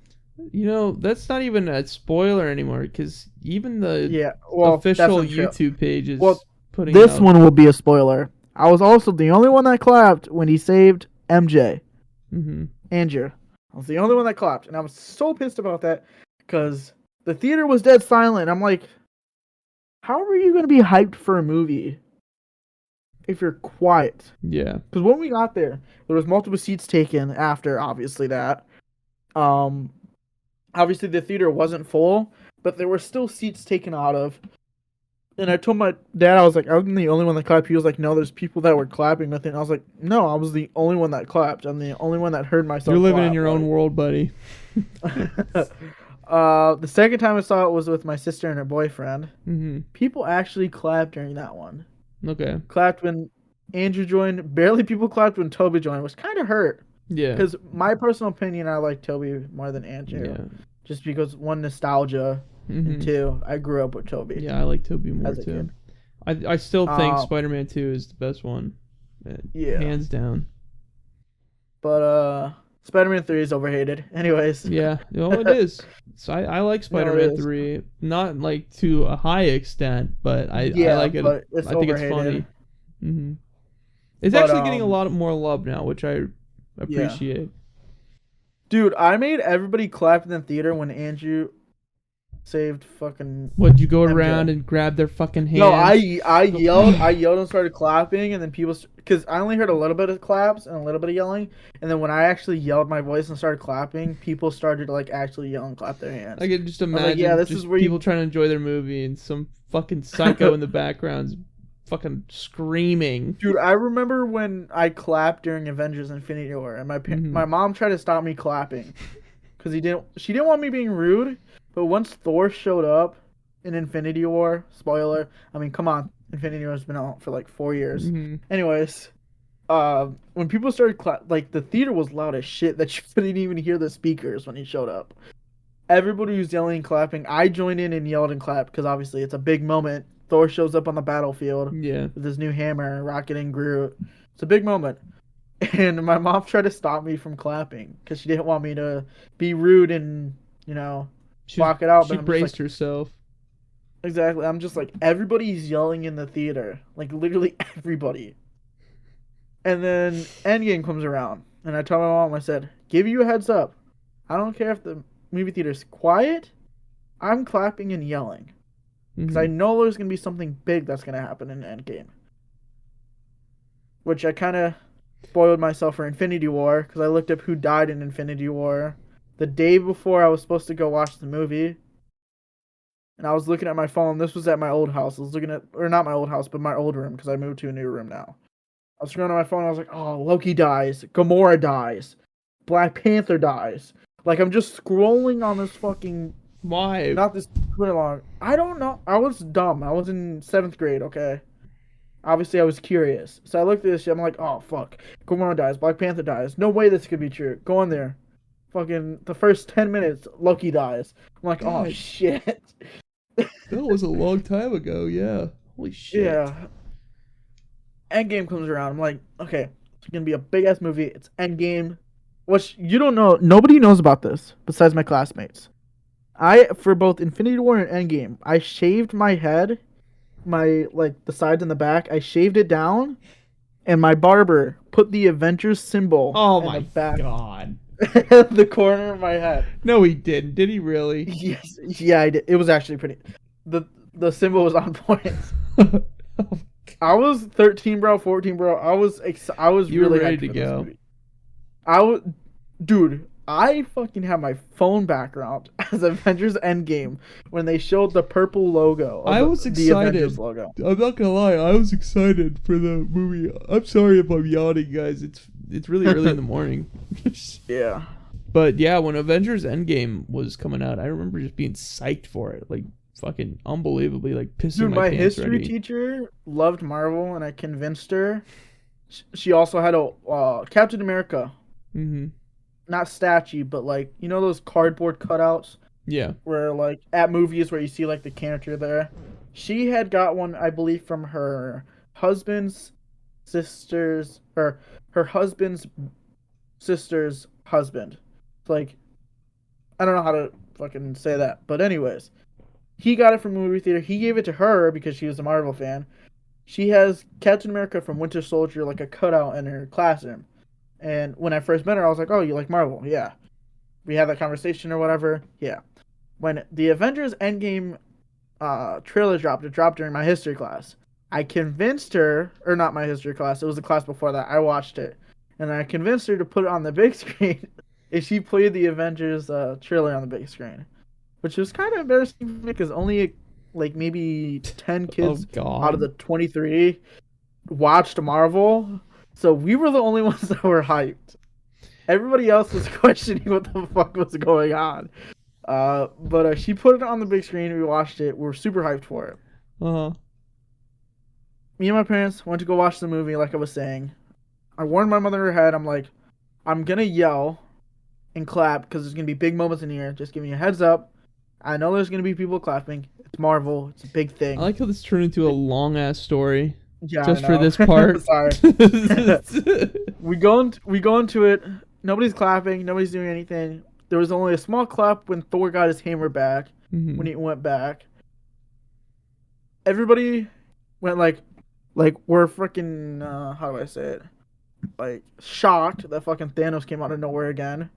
You know, that's not even a spoiler anymore, because even the Yeah, well, official that's untrue. YouTube page is Well, putting This out. one will be a spoiler. I was also the only one that clapped when he saved MJ. Mm-hmm. Andrew. I was the only one that clapped, and I was so pissed about that because the theater was dead silent. I'm like, how are you going to be hyped for a movie if you're quiet? Yeah. Because when we got there was multiple seats taken after, obviously, that. Obviously, the theater wasn't full, but there were still seats taken out of. And I told my dad, I was like, I'm the only one that clapped. He was like, no, there's people that were clapping with it. And I was like, no, I was the only one that clapped. I'm the only one that heard myself You're living clap. in your own world, buddy. The second time I saw it was with my sister and her boyfriend. Mm-hmm. People actually clapped during that one. Okay. Clapped when Andrew joined. Barely people clapped when Toby joined, which kind of hurt. Yeah. Because my personal opinion, I like Toby more than Andrew. Yeah. just because one, nostalgia, and two, I grew up with Tobey. Yeah, I like Tobey more as a too. kid. I still think Spider-Man 2 is the best one, Yeah. hands down. But Spider-Man 3 is overhated. Anyways. Yeah, well, it is. So I like Spider-Man 3, not like to a high extent, but I like it. But it's I think overhated. it's funny. It's actually getting a lot more love now, which I appreciate. Yeah. Dude, I made everybody clap in the theater when Andrew saved fucking. Would you go MJ. around and grab their fucking hands? No, I yelled and started clapping, and then people, because I only heard a little bit of claps and a little bit of yelling, and then when I actually yelled my voice and started clapping, people started to like actually yell and clap their hands. I can just imagine this is where people trying to enjoy their movie and some fucking psycho in the background's fucking screaming. Dude, I remember when I clapped during Avengers Infinity War, and my mom tried to stop me clapping because she didn't want me being rude. But once Thor showed up in Infinity War, spoiler, I mean, come on, Infinity War has been out for like 4 years. Anyways, when people started like the theater was loud as shit that you couldn't even hear the speakers when he showed up. Everybody was yelling and clapping. I joined in and yelled and clapped because obviously it's a big moment. Thor shows up on the battlefield with his new hammer, Rocket and Groot. It's a big moment. And my mom tried to stop me from clapping because she didn't want me to be rude and, block it out. She braced herself. Exactly. I'm just like, everybody's yelling in the theater. Like, literally everybody. And then Endgame comes around. And I told my mom, I said, give you a heads up. I don't care if the movie theater's quiet. I'm clapping and yelling. Because I know there's going to be something big that's going to happen in Endgame. Which I kind of spoiled myself for Infinity War. Because I looked up who died in Infinity War the day before I was supposed to go watch the movie. And I was looking at my phone. This was at my old house. I was looking at, or not my old house, but my old room. Because I moved to a new room now. I was scrolling on my phone. I was like, oh, Loki dies. Gamora dies. Black Panther dies. Like, I'm just scrolling on this fucking... Why? Not this Twitter long. I don't know. I was dumb. I was in 7th grade, okay? Obviously, I was curious. So I looked at this shit. I'm like, oh, fuck. Gamora dies. Black Panther dies. No way this could be true. Go on there. Fucking the first 10 minutes, Loki dies. I'm like, oh, shit. That was a long time ago, yeah. Holy shit. Yeah. Endgame comes around. I'm like, okay, it's going to be a big-ass movie. It's Endgame. Which, you don't know. Nobody knows about this besides my classmates. For both Infinity War and Endgame, I shaved my head, the sides and the back, I shaved it down, and my barber put the Avengers symbol the back. God. the corner of my head. No, he didn't. Did he really? Yes. Yeah, I did. It was actually pretty... The symbol was on point. I was 13, bro, 14, bro. I was you really were ready to go. Dude, I fucking have my phone background as Avengers Endgame when they showed the purple logo. I was excited. The Avengers logo. I'm not gonna lie, I was excited for the movie. I'm sorry if I'm yawning, guys. It's really early in the morning. Yeah. But yeah, when Avengers Endgame was coming out, I remember just being psyched for it, like fucking unbelievably, like pissing my pants. My history teacher loved Marvel, and I convinced her. She also had a Captain America. Not statue, but like, you know those cardboard cutouts? Yeah. Where like at movies where you see like the character there. She had got one, I believe, from her husband's sister's or her husband's sister's husband. It's like, I don't know how to fucking say that, but anyways, he got it from a movie theater. He gave it to her because she was a Marvel fan. She has Captain America from Winter Soldier, like a cutout in her classroom. And when I first met her, I was like, oh, you like Marvel? Yeah. We had that conversation or whatever. Yeah. When the Avengers Endgame trailer dropped, it dropped during my history class. I convinced her, or not my history class, it was the class before that. I watched it. And I convinced her to put it on the big screen. And she played the Avengers trailer on the big screen. Which was kind of embarrassing for me because only like maybe 10 kids out of the 23 watched Marvel. So we were the only ones that were hyped. Everybody else was questioning what the fuck was going on. But she put it on the big screen. We watched it. We were super hyped for it. Me and my parents went to go watch the movie like I was saying. I warned my mother ahead. I'm like, I'm going to yell and clap because there's gonna be big moments in here. Just giving you a heads up. I know there's gonna be people clapping. It's Marvel. It's a big thing. I like how this turned into a long ass story Yeah, just I for know. this part. Sorry. We go into it. Nobody's clapping. Nobody's doing anything. There was only a small clap when Thor got his hammer back. Mhm. When he went back, everybody went like we're freaking how do I say it? Like shocked that fucking Thanos came out of nowhere again.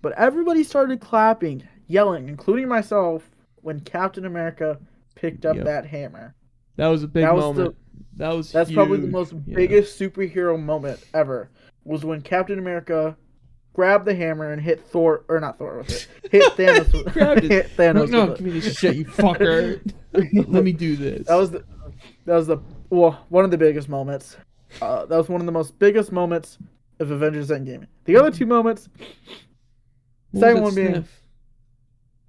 But everybody started clapping, yelling, including myself, when Captain America picked up Yep. that hammer. That was a big moment. That's probably the huge. most Yeah. biggest superhero moment ever. Was when Captain America grabbed the hammer and hit Thor, or not Thor with it. Hit Thanos with Grabbed it. hit Thanos No, with give me this shit, you fucker. Let me do this. That was one of the biggest moments. That was one of the most biggest moments of Avengers Endgame. The other two moments, What was second that one being sniff?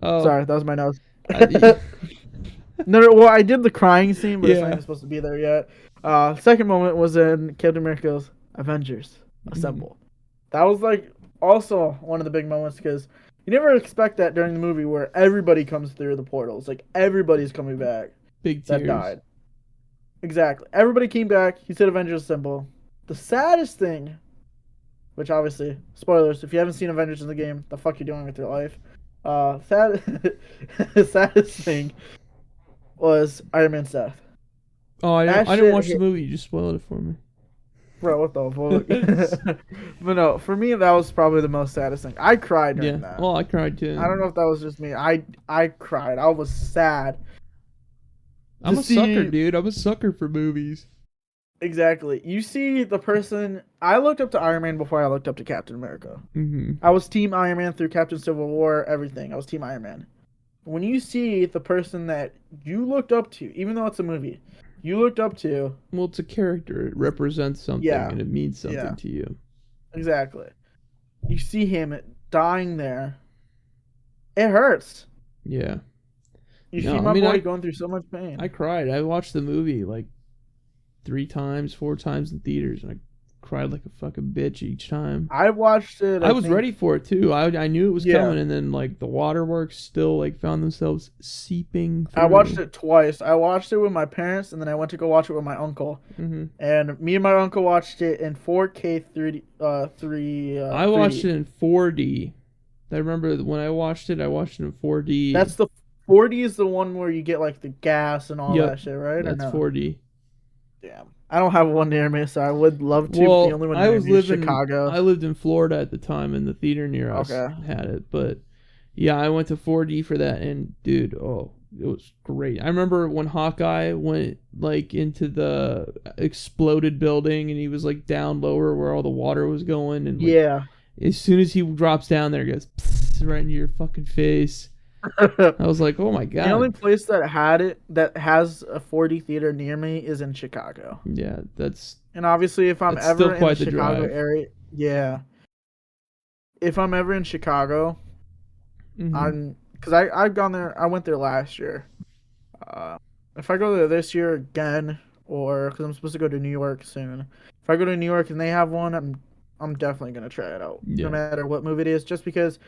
Oh, sorry, that was my nose. I- No, well, I did the crying scene, but it's not Yeah. even supposed to be there yet. Second moment was in Captain America's Avengers Assemble. That was like also one of the big moments because you never expect that during the movie where everybody comes through the portals. Like everybody's coming back big that tears. died. Exactly. Everybody came back. He said Avengers Assemble. The saddest thing, which obviously, spoilers, if you haven't seen Avengers in the game, the fuck you doing with your life? The saddest thing was Iron Man's death. Oh, I That didn't shit watch the hit- movie. You just spoiled it for me. Bro, what the fuck? But no, for me, that was probably the most saddest thing. I cried during Yeah. that. Well, I cried too. I don't know if that was just me. I cried. I was sad. I'm to a sucker, see- dude. I'm a sucker for movies. Exactly. You see the person. I looked up to Iron Man before I looked up to Captain America. Mm-hmm. I was Team Iron Man through Captain Civil War, everything. I was Team Iron Man. When you see the person that you looked up to, even though it's a movie, you looked up to, Well, it's a character. It represents something, Yeah. and it means something Yeah. to you. exactly. You see him dying there. It hurts. Yeah. You No, see I my mean, boy I- going through so much pain. I cried. I watched the movie like 3 times, 4 times in theaters, and I cried like a fucking bitch each time. I watched it. I was think- ready for it too. I knew it was Yeah. coming, and then like the waterworks still like found themselves seeping through. I watched it twice. I watched it with my parents, and then I went to go watch it with my uncle. Mm-hmm. And me and my uncle watched it in 4K 3D. I watched it in 4D. I remember when I watched it in 4D. That's the 4D is the one where you get like the gas and all Yep. that shit, right? Or That's no? 4D. Damn. I don't have one near me, so I would love to. Well, the only one I near was me is living. Chicago. I lived in Florida at the time, and the theater near us Okay. had it. But yeah, I went to 4D for that, and dude, oh, it was great. I remember when Hawkeye went like into the exploded building, and he was like down lower where all the water was going, and like, Yeah. as soon as he drops down there, it goes right into your fucking face. I was like, oh my god. The only place that had it that has a 4D theater near me is in Chicago. Yeah, that's And obviously, if I'm That's ever still in quite the the Chicago drive. area, yeah. If I'm ever in Chicago, mhm. because I've gone there. I went there last year. If I go there this year again, or because I'm supposed to go to New York soon, if I go to New York and they have one, I'm definitely gonna try it out, Yeah. no matter what movie it is. Just because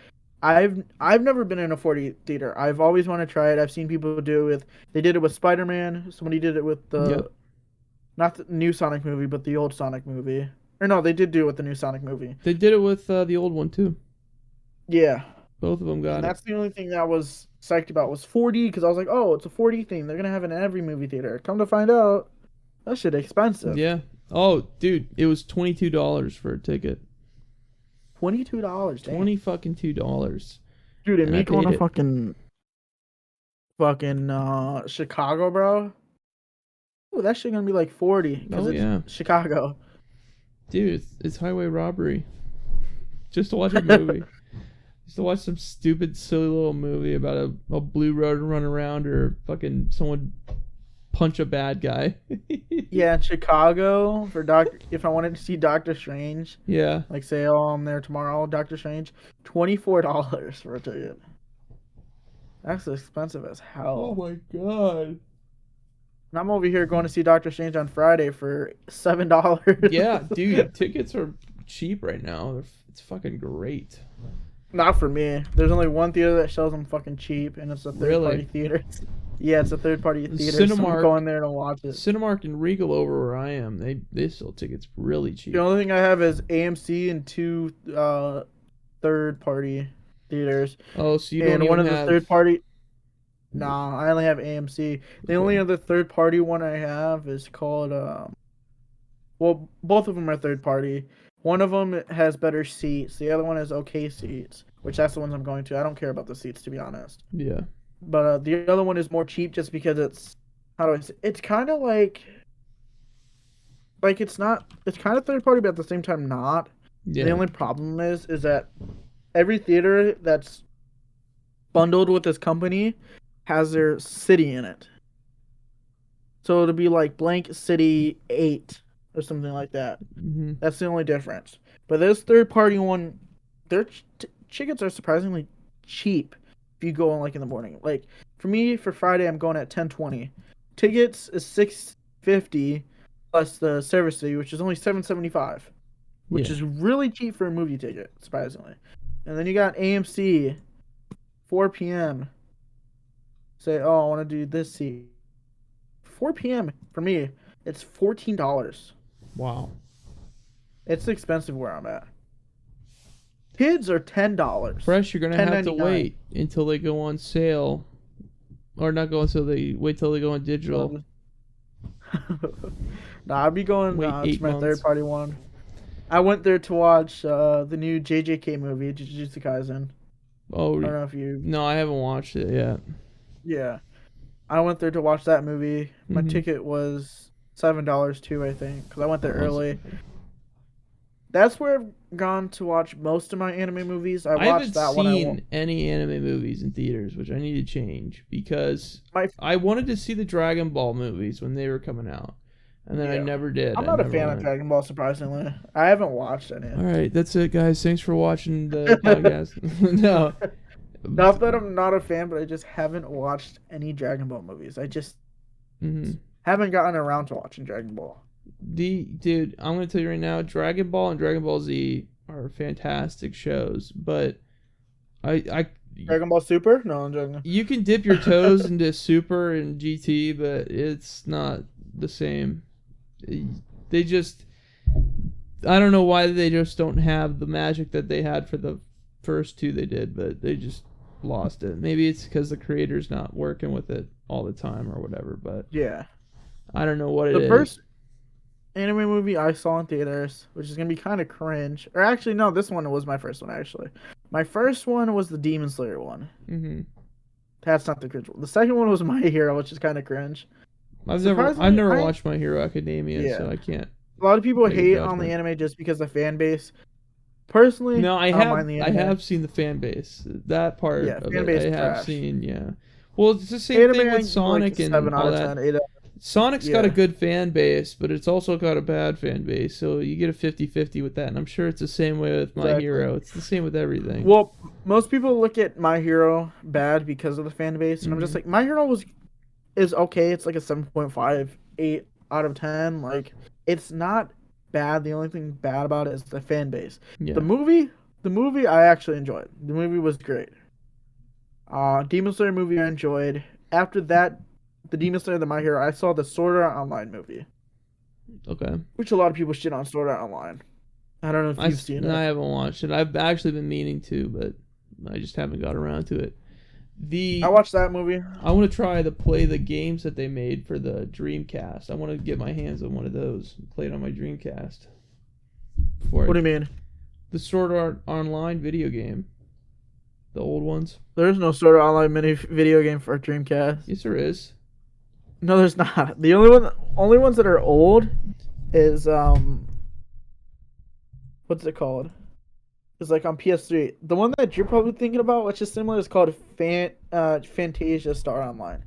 I've never been in a 4D theater. I've always wanted to try it. I've seen people do it with. They did it with Spider-Man. Somebody did it with the, Yep. not the new Sonic movie, but the old Sonic movie. Or no, they did do it with the new Sonic movie. They did it with the old one too. Yeah. Both of them got And it. that's the only thing that I was psyched about was 4D because I was like, oh, it's a 4D thing. They're gonna have it in every movie theater. Come to find out, that shit expensive. Yeah. Oh, dude, it was $22 for a ticket. $22. Damn. Fucking $2. Dude, and and I me going paid to it. fucking Chicago, bro. Ooh, that shit gonna be like 40 because Oh, it's yeah. Chicago. Dude, it's highway robbery. Just to watch a movie. Just to watch some stupid, silly little movie about a blue road run around or fucking someone punch a bad guy. Yeah, in Chicago for if I wanted to see Doctor Strange, Yeah. like say, oh, I'm there tomorrow, Doctor Strange, $24 for a ticket. That's expensive as hell. Oh my god. And I'm over here going to see Doctor Strange on Friday for $7. Yeah, dude, tickets are cheap right now. It's fucking great. Not for me. There's only one theater that sells them fucking cheap, and it's a third-party Really? theater. Yeah, it's a third-party theater. So I'm Cinemark, going there to watch it. Cinemark and Regal over where I am, they sell tickets really The cheap. only thing I have is AMC and two third-party theaters. Oh, so you don't And one even of the have. third-party. Nah, I only have AMC. The only other third-party one I have is called well, both of them are third-party. One of them has better seats. The other one has okay seats, which that's the ones I'm going to. I don't care about the seats, to be honest. Yeah. But the other one is more cheap just because it's, how do I say, it's kind of like it's not, it's kind of third party, but at the same time not. Yeah. The only problem is that every theater that's bundled with this company has their city in it. So it'll be like blank city 8 or something like that. Mm-hmm. That's the only difference. But this third party one, their tickets are surprisingly cheap if you go on like in the morning. Like for me, for Friday, I'm going at 10:20. Tickets is $6.50 plus the service fee, which is only $7.75, which is really cheap for a movie ticket, surprisingly. And then you got AMC, 4 p.m. Say, oh, I want to do this seat. 4 p.m. for me, it's $14. Wow. It's expensive where I'm at. Kids are $10. Fresh, you're gonna have to wait until they go on sale, or not go on sale. They wait till they go on digital. Nah, I'll be going. Wait It's 8 my months. third party one. I went there to watch the new JJK movie, Jujutsu Kaisen. Oh, I don't know if you. no, I haven't watched it yet. Yeah, I went there to watch that movie. My Mhm. ticket was $7 too, I think, because I went there Awesome. early. That's where I've gone to watch most of my anime movies. I haven't watched that one. seen any anime movies in theaters, which I need to change because I wanted to see the Dragon Ball movies when they were coming out, and then I never did. I'm not a fan of Dragon Ball, surprisingly. I haven't watched any. All right, that's it, guys. Thanks for watching the podcast. No, not that I'm not a fan, but I just haven't watched any Dragon Ball movies. I just haven't gotten around to watching Dragon Ball. Dude, I'm gonna tell you right now, Dragon Ball and Dragon Ball Z are fantastic shows, but Dragon Ball Super? No, I'm joking. You can dip your toes into Super and GT, but it's not the same. They just, I don't know why they just don't have the magic that they had for the first two they did, but they just lost it. Maybe it's because the creator's not working with it all the time or whatever, but yeah, I don't know what it is. The first anime movie I saw in theaters, which is gonna be kind of cringe, or actually no, this one was my first one. Actually, my first one was the Demon Slayer one. That's not the cringe one. The second one was My Hero, which is kind of cringe. I've never watched My Hero Academia, so I can't. A lot of people hate on the anime just because of fan base. Personally, no, I have seen the fan base. That part of it, I have seen. Yeah. Well, it's the same thing with Sonic and all that. Sonic's got a good fan base, but it's also got a bad fan base, so you get a 50-50 with that, and I'm sure it's the same way with My Hero. It's the same with everything. Well, most people look at My Hero bad because of the fan base, and I'm just like, My Hero is okay. It's like a 7.5, 8 out of 10. Like, it's not bad. The only thing bad about it is the fan base. Yeah. The movie I actually enjoyed. The movie was great. Demon Slayer movie I enjoyed. After that, the Demon Slayer, the My Hero, I saw the Sword Art Online movie. Okay. Which a lot of people shit on Sword Art Online. I don't know if you've seen it. I haven't watched it. I've actually been meaning to, but I just haven't got around to it. I watched that movie. I want to try to play the games that they made for the Dreamcast. I want to get my hands on one of those and play it on my Dreamcast. What do you mean? The Sword Art Online video game. The old ones. There's no Sword Art Online mini video game for Dreamcast. Yes, there is. No, there's not. The only ones that are old is what's it called? It's like on PS3. The one that you're probably thinking about, which is similar, is called Fantasia Star Online.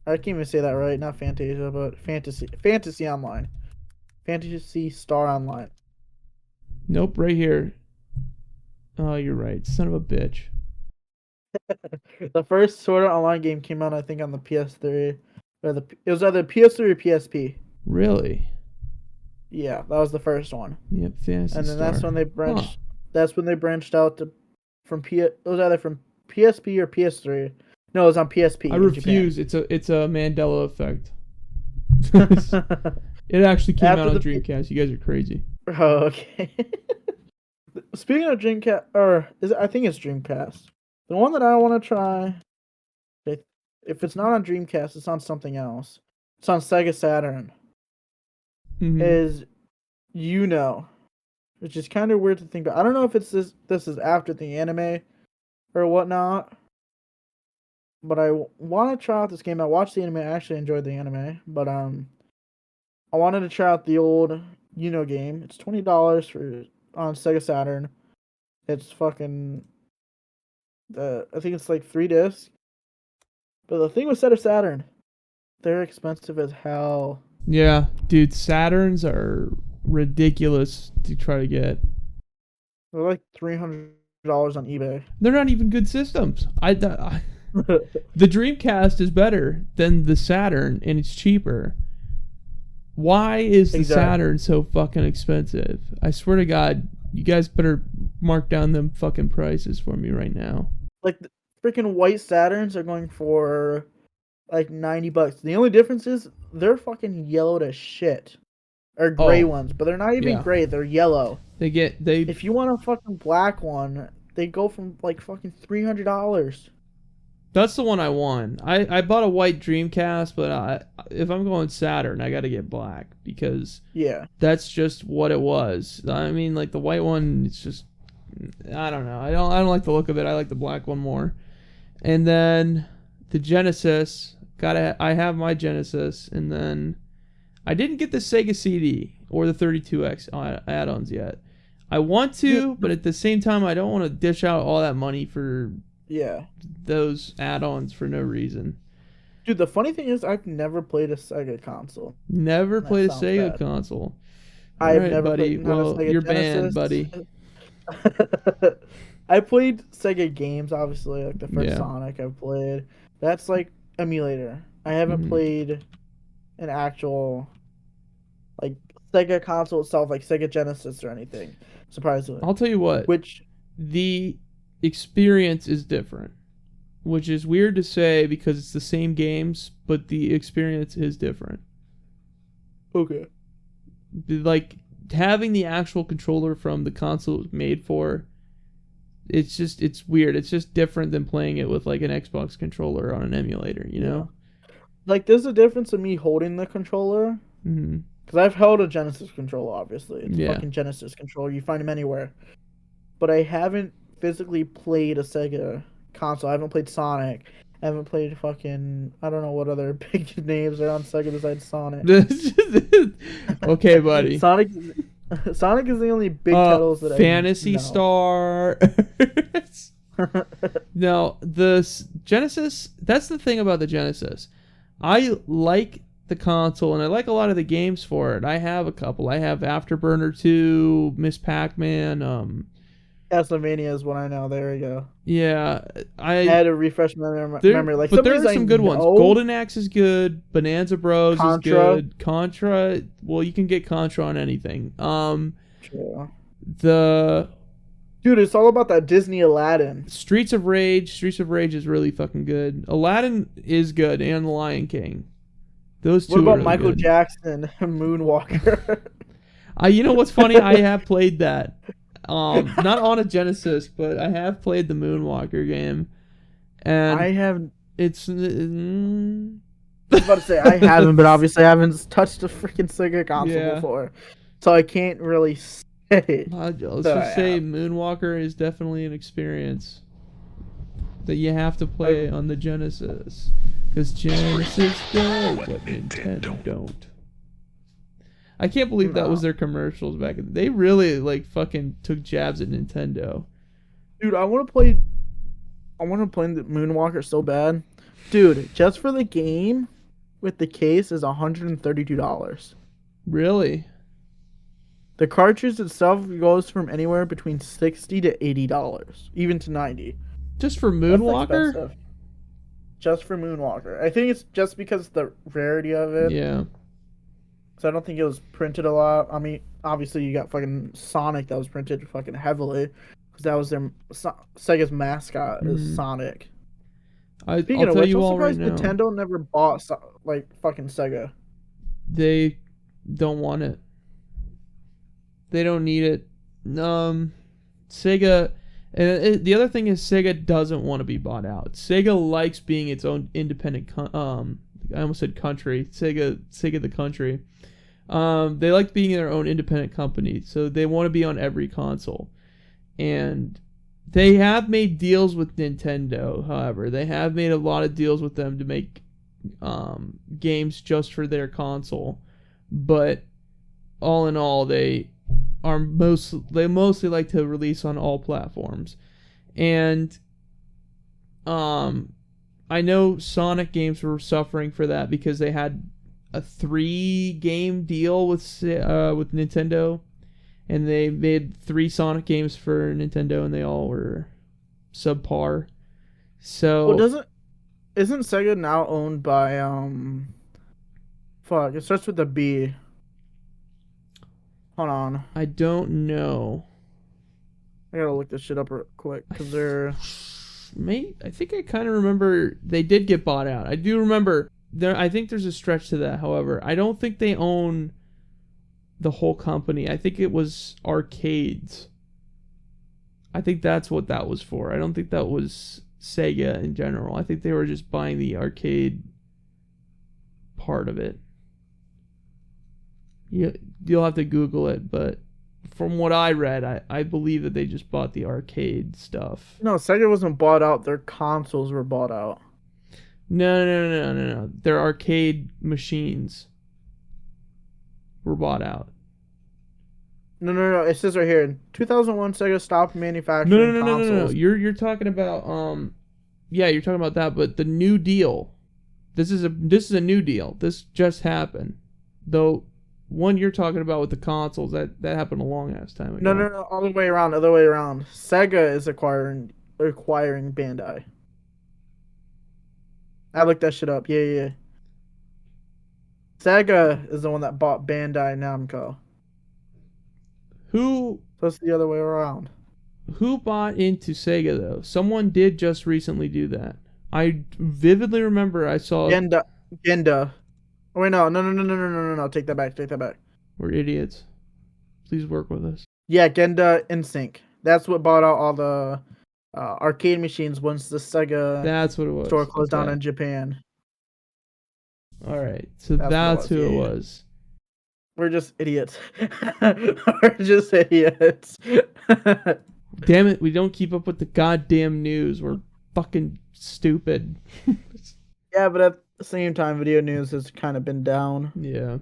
I can't even say that right. Not Fantasia, but Fantasy Online. Fantasy Star Online. Nope, right here. Oh, you're right. Son of a bitch. The first Sword Art Online game came out, I think, on the PS3. It was either PS3 or PSP. Really? Yeah, that was the first one. Yep, Fantasy And then Star. that's when they branched. Huh. That's when they branched out to It was either from PSP or PS3. No, it was on PSP I in Japan. refuse. It's a Mandela effect. It actually came out After on the Dreamcast. You guys are crazy. Oh, okay. Speaking of Dreamcast, or I think it's Dreamcast. The one that I want to try, if it's not on Dreamcast, it's on something else. It's on Sega Saturn. Mhm. Is which is kind of weird to think about. I don't know if it's this. This is after the anime or whatnot. But I want to try out this game. I watched the anime. I actually enjoyed the anime, but I wanted to try out the old game. It's $20 for on Sega Saturn. It's fucking. I think it's like 3 discs. But the thing with Sega Saturn, they're expensive as hell. Yeah, dude, Saturns are ridiculous to try to get. They're like $300 on eBay. They're not even good systems. The Dreamcast is better than the Saturn, and it's cheaper. Why is the Saturn so fucking expensive? I swear to God, you guys better mark down them fucking prices for me right now. Like the freaking white Saturns are going for like $90. The only difference is they're fucking yellow to shit. Or gray ones, but they're not even gray, they're yellow. If you want a fucking black one, they go from like fucking $300. That's the one I want. I bought a white Dreamcast, but if I'm going Saturn, I got to get black because that's just what it was. I mean, like the white one, it's just I don't know. I don't like the look of it. I like the black one more. And then the Genesis, I have my Genesis, and then I didn't get the Sega CD or the 32X add-ons yet. I want to, but at the same time, I don't want to dish out all that money for those add-ons for no reason. Dude, the funny thing is, I've never played a Sega console. Never played a Sega console. I've never played. Well, you're banned, buddy. I played Sega games, obviously, like the first Sonic I've played. That's like emulator. I haven't played an actual like Sega console itself, like Sega Genesis or anything. Surprisingly, I'll tell you what. The experience is different, which is weird to say because it's the same games, but the experience is different. Okay. Like having the actual controller from the console it was made for, it's weird. It's just different than playing it with like an Xbox controller on an emulator, you know? Like there's a difference in me holding the controller. Because I've held a Genesis controller, obviously. It's a fucking Genesis controller. You find them anywhere. But I haven't physically played a Sega console. I haven't played Sonic. I haven't played fucking... I don't know what other big names are on Sega besides Sonic. Okay, buddy. Sonic is the only big titles that Fantasy Star. No, the Genesis... That's the thing about the Genesis. I like the console, and I like a lot of the games for it. I have a couple. I have Afterburner 2, Miss Pac-Man, Castlevania is one I know. There we go. Yeah, I had to refresh my memory. Like, but there are some good ones. Golden Axe is good. Bonanza Bros is good. Contra. Well, you can get Contra on anything. Dude, it's all about that Disney Aladdin. Streets of Rage. Streets of Rage is really fucking good. Aladdin is good, and The Lion King. Those two. What about really Michael Jackson, Moonwalker? You know what's funny? I have played that. Not on a Genesis, but I have played the Moonwalker game, and I have. It's. I was about to say I haven't, but obviously I haven't touched a freaking Sega console before, so I can't really say. Let's just say Moonwalker is definitely an experience that you have to play on the Genesis, because Genesis does what Nintendo don't. I can't believe that was their commercials back in the day. They really like fucking took jabs at Nintendo. Dude, I want to play the Moonwalker so bad. Dude, just for the game with the case is $132. Really? The cartridge itself goes from anywhere between $60 to $80, even to $90. Just for Moonwalker? Just for Moonwalker. I think it's just because of the rarity of it. Yeah. So I don't think it was printed a lot. I mean, obviously you got fucking Sonic that was printed fucking heavily, because that was their Sega's mascot is Mhm. Sonic. I'll Speaking of tell which, you I'm all right surprised now. Nintendo never bought like fucking Sega. They don't want it. They don't need it. Sega, and the other thing is Sega doesn't want to be bought out. Sega likes being its own independent. I almost said country. Sega the country. They like being their own independent company, so they want to be on every console. And they have made deals with Nintendo. However, they have made a lot of deals with them to make games just for their console. But all in all, they mostly like to release on all platforms. And I know Sonic games were suffering for that because they had a 3-game deal with Nintendo, and they made 3 Sonic games for Nintendo, and they all were subpar. Well, So isn't Sega now owned by fuck, it starts with a B. Hold on. I don't know. I gotta look this shit up real quick because they're. I think I kind of remember they did get bought out. I do remember there. I think there's a stretch to that. However, I don't think they own the whole company. I think it was arcades. I think that's what that was for. I don't think that was Sega in general. I think they were just buying the arcade part of it. You'll have to Google it, but from what I read, I believe that they just bought the arcade stuff. No, Sega wasn't bought out. Their consoles were bought out. No. Their arcade machines were bought out. No. It says right here, in 2001, Sega stopped manufacturing consoles. No. You're talking about yeah, you're talking about that, but the new deal. This is a new deal. This just happened. Though one you're talking about with the consoles, that happened a long ass time ago. No, all the way around, other way around. Sega is acquiring Bandai. I looked that shit up. Yeah. Sega is the one that bought Bandai Namco. Who So it's the other way around. Who bought into Sega though? Someone did just recently do that. I vividly remember I saw. Genda. Oh, wait, no. Take that back. We're idiots. Please work with us. Yeah, Genda Insync. That's what bought out all the arcade machines once the Sega That's what it was. store closed down in Japan. All right, so that's who it was. We're just idiots. We're just idiots. Damn it, we don't keep up with the goddamn news. We're fucking stupid. Yeah, but at the same time, video news has kind of been down. Yeah.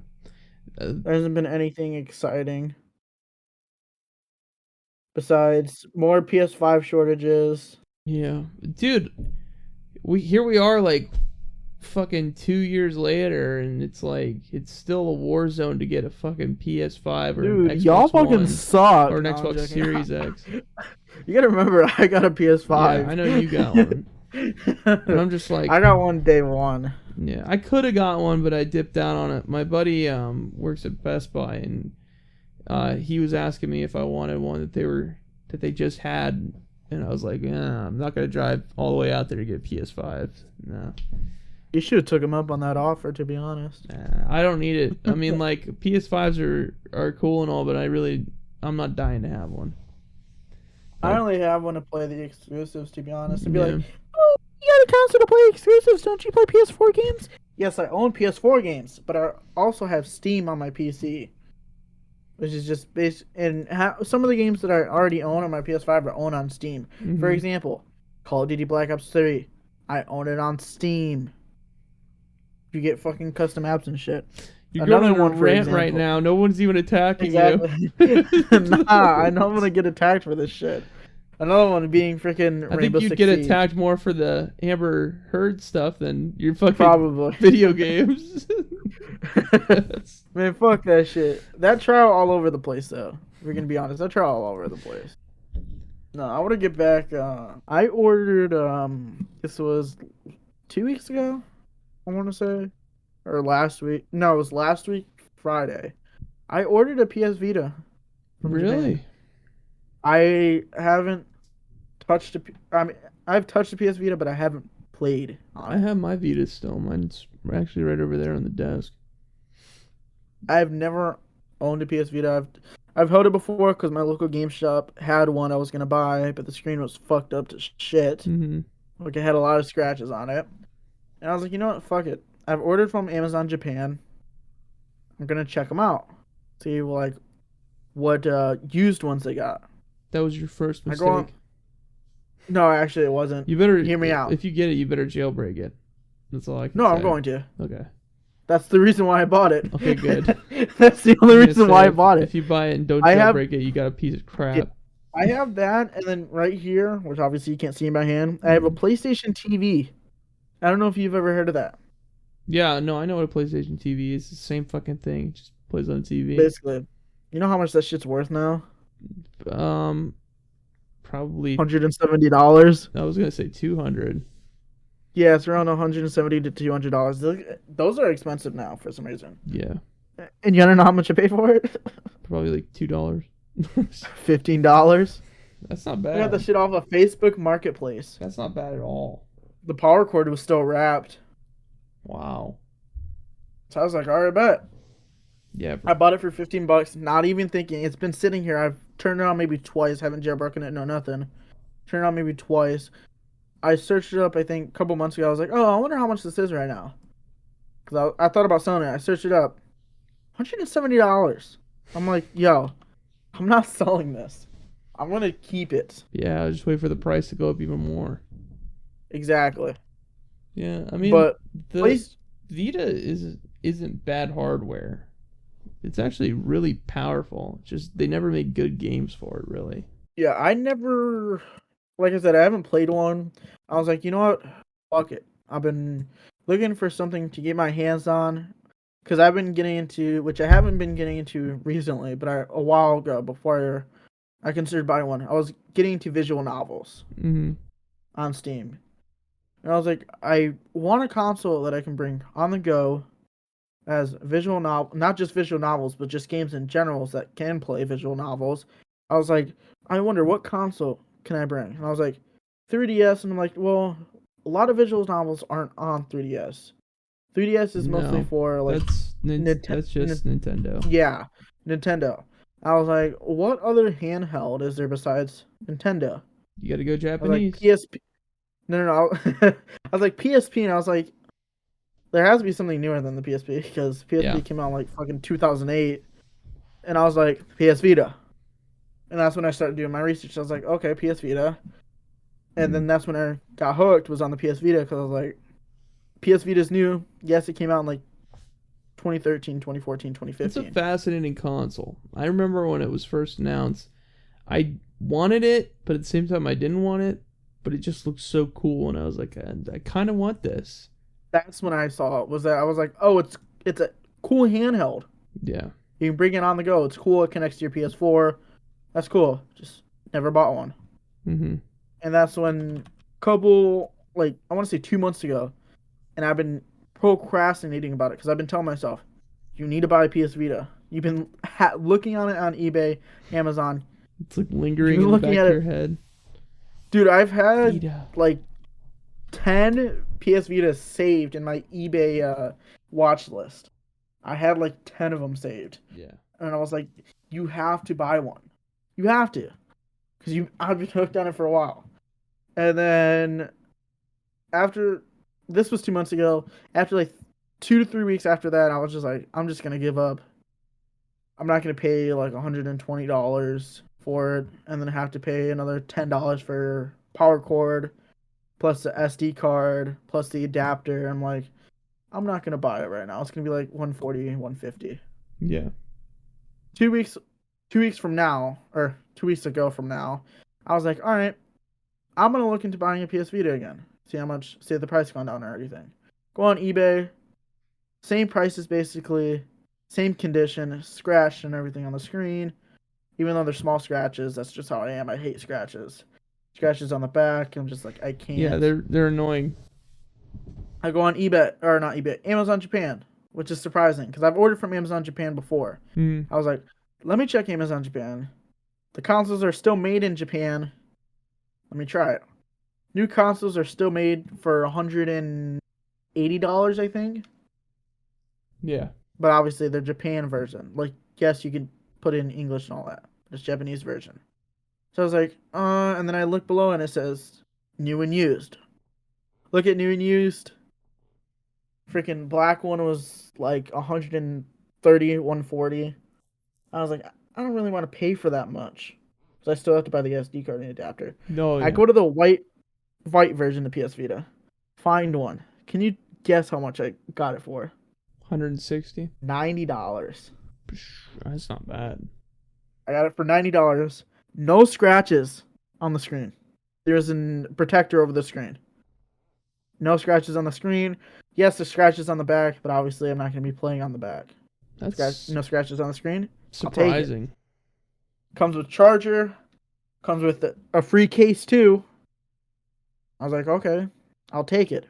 There hasn't been anything exciting. Besides more PS5 shortages. Yeah. Dude, we are like fucking 2 years later, and it's like it's still a war zone to get a fucking PS5 or Dude, an Xbox y'all fucking One suck. or an Xbox Series X. You gotta remember, I got a PS5. Yeah, I know you got one. And I'm just like, I got one day one. Yeah, I could have got one, but I dipped out on it. My buddy works at Best Buy, and he was asking me if I wanted one that they just had, and I was like, I'm not gonna drive all the way out there to get a PS5. No. You should have took him up on that offer, to be honest. I don't need it. I mean, like PS5s are cool and all, but I'm not dying to have one. I only have one to play the exclusives, to be honest. And be Yeah. like, oh, you got a console to play exclusives. Don't you play PS4 games? Yes, I own PS4 games, but I also have Steam on my PC, which is just based. And some of the games that I already own on my PS5 are owned on Steam. Mhm. For example, Call of Duty Black Ops 3. I own it on Steam. You get fucking custom apps and shit. You're going on a rant right now. No one's even attacking you. Nah, I know I'm gonna get attacked for this shit. Another one being freaking I think Rainbow you'd Six get Siege. attacked more for the Amber Heard stuff than your fucking Probably. video games. Man, fuck that shit. That trial all over the place, though. If we're gonna be honest, that trial all over the place. No, I want to get back. I ordered. This was 2 weeks ago. I want to say, or last week. No, it was last week. Friday. I ordered a PS Vita from Japan. Really? I haven't touched I've touched the PS Vita, but I haven't played on I it. have my Vita still. Mine's actually right over there on the desk. I've never owned a PS Vita. I've held it before because my local game shop had one I was gonna buy, but the screen was fucked up to shit. Mm-hmm. Like it had a lot of scratches on it, and I was like, you know what, fuck it. I've ordered from Amazon Japan. I'm gonna check them out, see like what used ones they got. That was your first I go on. mistake. No, actually, it wasn't. You better Hear me out. If you get it, you better jailbreak it. That's all I can No, say. I'm going to. Okay. That's the reason why I bought it. Okay, good. That's the only reason why I bought it. If you buy it and don't I have- jailbreak it, you got a piece of crap. Yeah. I have that, and then right here, which obviously you can't see in my hand, I have a PlayStation TV. I don't know if you've ever heard of that. Yeah, no, I know what a PlayStation TV is. It's the same fucking thing. It just plays on TV. Basically, you know how much that shit's worth now? Probably. $170. I was gonna say 200. Yeah, it's around $170 to $200. Those are expensive now for some reason. Yeah, And you wanna know how much I paid for it? probably like $2. $15. That's not I bad. got the shit off of Facebook Marketplace. That's not bad at all. The power cord was still wrapped. Wow. So I was like, alright, bet. Yeah. I bought it for $15, not even thinking. It's been sitting here. I've turned it on maybe twice, haven't jailbroken it, no nothing. Turned it on maybe twice. I searched it up, I think, a couple months ago. I was like, oh, I wonder how much this is right now. Because I thought about selling it. I searched it up. $170. I'm like, yo, I'm not selling this. I'm going to keep it. Yeah, I'll just wait for the price to go up even more. Exactly. Yeah, I mean, But the Vita isn't bad hardware. It's actually really powerful. Just they never made good games for it, really. yeah, I never, like I said, I haven't played one. I was like, you know what? Fuck it. I've been looking for something to get my hands on. Because I've been getting into, which I haven't been getting into recently, but a while ago, before I considered buying one, I was getting into visual novels on Steam. And I was like, I want a console that I can bring on the go as visual novel, not just visual novels, but just games in general that can play visual novels. I was like, I wonder what console can I bring? And I was like, 3DS, and I'm like, well, a lot of visual novels aren't on 3DS. 3DS is mostly for like that's just Nintendo. Yeah, Nintendo. I was like, what other handheld is there besides Nintendo? You gotta go I was Japanese. like, PSP. No. I was like PSP, and I was like, there has to be something newer than the PSP because PSP came out like fucking 2008, and I was like PS Vita, and that's when I started doing my research. I was like, okay, PS Vita, and then that's when I got hooked. Was on the PS Vita because I was like, PS Vita's new. Yes, it came out in like 2013, 2014, 2015. It's a fascinating console. I remember when it was first announced, I wanted it, but at the same time I didn't want it. But it just looked so cool, and I was like, I kind of want this. That's when I saw it. Was that I was like, oh, it's a cool handheld. Yeah. You can bring it on the go. It's cool. It connects to your PS4. That's cool. Just never bought one. And that's when I want to say 2 months ago, and I've been procrastinating about it because I've been telling myself, you need to buy a PS Vita. You've been looking on it on eBay, Amazon. It's like lingering in the back of your head. Dude, I've had Vita. like 10 PS Vitas saved in my eBay watch list. I had like 10 of them saved. Yeah. And I was like, you have to buy one. You have to. Because I've been hooked on it for a while. And then this was 2 months ago. After like 2 to 3 weeks after that, I was just like, I'm just going to give up. I'm not going to pay like $120 for it and then have to pay another $10 for power cord plus the SD card plus the adapter. I'm like, I'm not going to buy it right now. It's going to be like $140, $150. Yeah. 2 weeks from now, or 2 weeks ago from now, I was like, all right, I'm going to look into buying a PS Vita again. See if the price gone down or anything. Go on eBay. Same prices basically. Same condition. Scratched and everything on the screen. Even though they're small scratches, that's just how I am. I hate scratches. Scratches on the back. I'm just like, I can't. Yeah, they're annoying. I go on eBay, or not eBay, Amazon Japan, which is surprising because I've ordered from Amazon Japan before. Mm. I was like, let me check Amazon Japan. The consoles are still made in Japan. Let me try it. New consoles are still made for $180, I think. Yeah. But obviously, they're Japan version. Like, yes, you can put it in English and all that. It's Japanese version. So I was like, and then I look below and it says new and used. Look at new and used. Freaking black one was like 130, 140. I was like, I don't really want to pay for that much. So I still have to buy the SD card and adapter. No. I go to the white version of PS Vita. Find one. Can you guess how much I got it for? 160. $90. That's not bad. I got it for $90. No scratches on the screen. There's a protector over the screen. No scratches on the screen. Yes, there's scratches on the back, but obviously I'm not going to be playing on the back. That's no scratches on the screen. surprising. Comes with charger. Comes with a free case too. I was like, okay, I'll take it.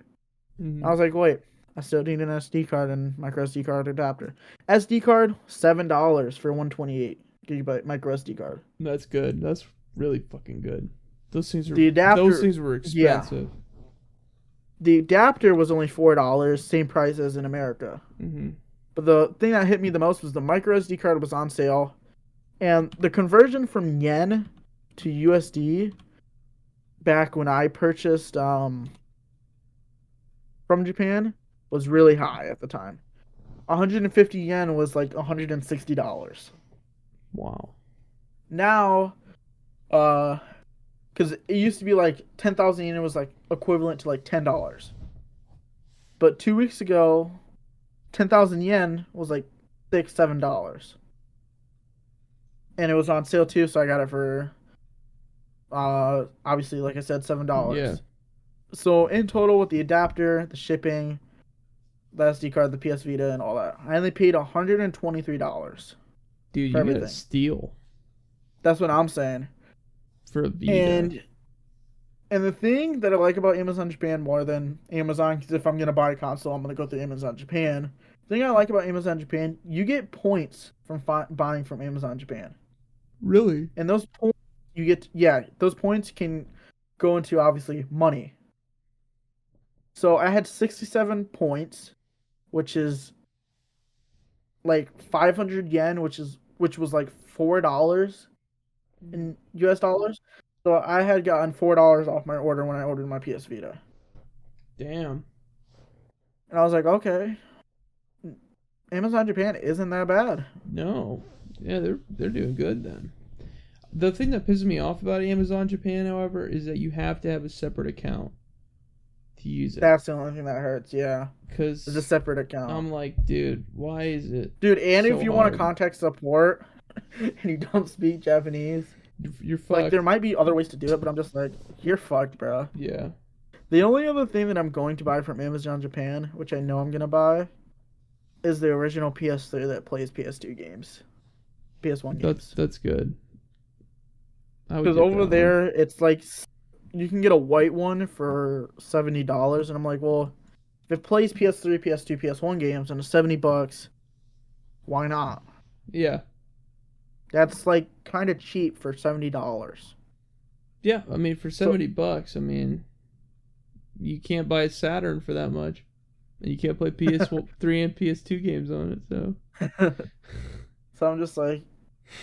Mm-hmm. I was like, wait, I still need an SD card and micro SD card adapter. SD card, $7 for 128 gigabyte micro SD card. That's good. That's really fucking good. Those things were expensive. Yeah. The adapter was only $4, same price as in America. Mm-hmm. But the thing that hit me the most was the micro SD card was on sale, and the conversion from yen to USD back when I purchased from Japan was really high at the time. 150 yen was like $160. Wow. Now, because it used to be like 10,000 yen was like equivalent to like $10. But 2 weeks ago, 10,000 yen was like $7. And it was on sale too, so I got it for, obviously, like I said, $7. Yeah. So in total with the adapter, the shipping, the SD card, the PS Vita, and all that, I only paid $123. Dude, you get a steal. That's what I'm saying. For a Vita. And the thing that I like about Amazon Japan more than Amazon, because if I'm going to buy a console, I'm going to go through Amazon Japan. The thing I like about Amazon Japan, you get points from buying from Amazon Japan. Really? And those points those points can go into, obviously, money. So I had 67 points, which is like 500 yen, which was like $4 in US dollars. So I had gotten $4 off my order when I ordered my PS Vita. Damn. And I was like, okay, Amazon Japan isn't that bad. No. Yeah, they're doing good then. The thing that pisses me off about Amazon Japan, however, is that you have to have a separate account to use it. That's the only thing that hurts, yeah. Because it's a separate account. I'm like, dude, why is it Dude, and so if you hard? want to contact support and you don't speak Japanese, you're fucked. Like, there might be other ways to do it, but I'm just like, you're fucked, bro. Yeah. The only other thing that I'm going to buy from Amazon Japan, which I know I'm going to buy, is the original PS3 that plays PS2 games. PS1 games. That's good. Because over there, it's like, you can get a white one for $70, and I'm like, well, if it plays PS3, PS2, PS1 games, and it's $70, why not? Yeah. That's like kind of cheap for $70. Yeah, I mean, for $70, I mean, you can't buy a Saturn for that much, and you can't play PS3 and PS2 games on it. So, so I'm just like,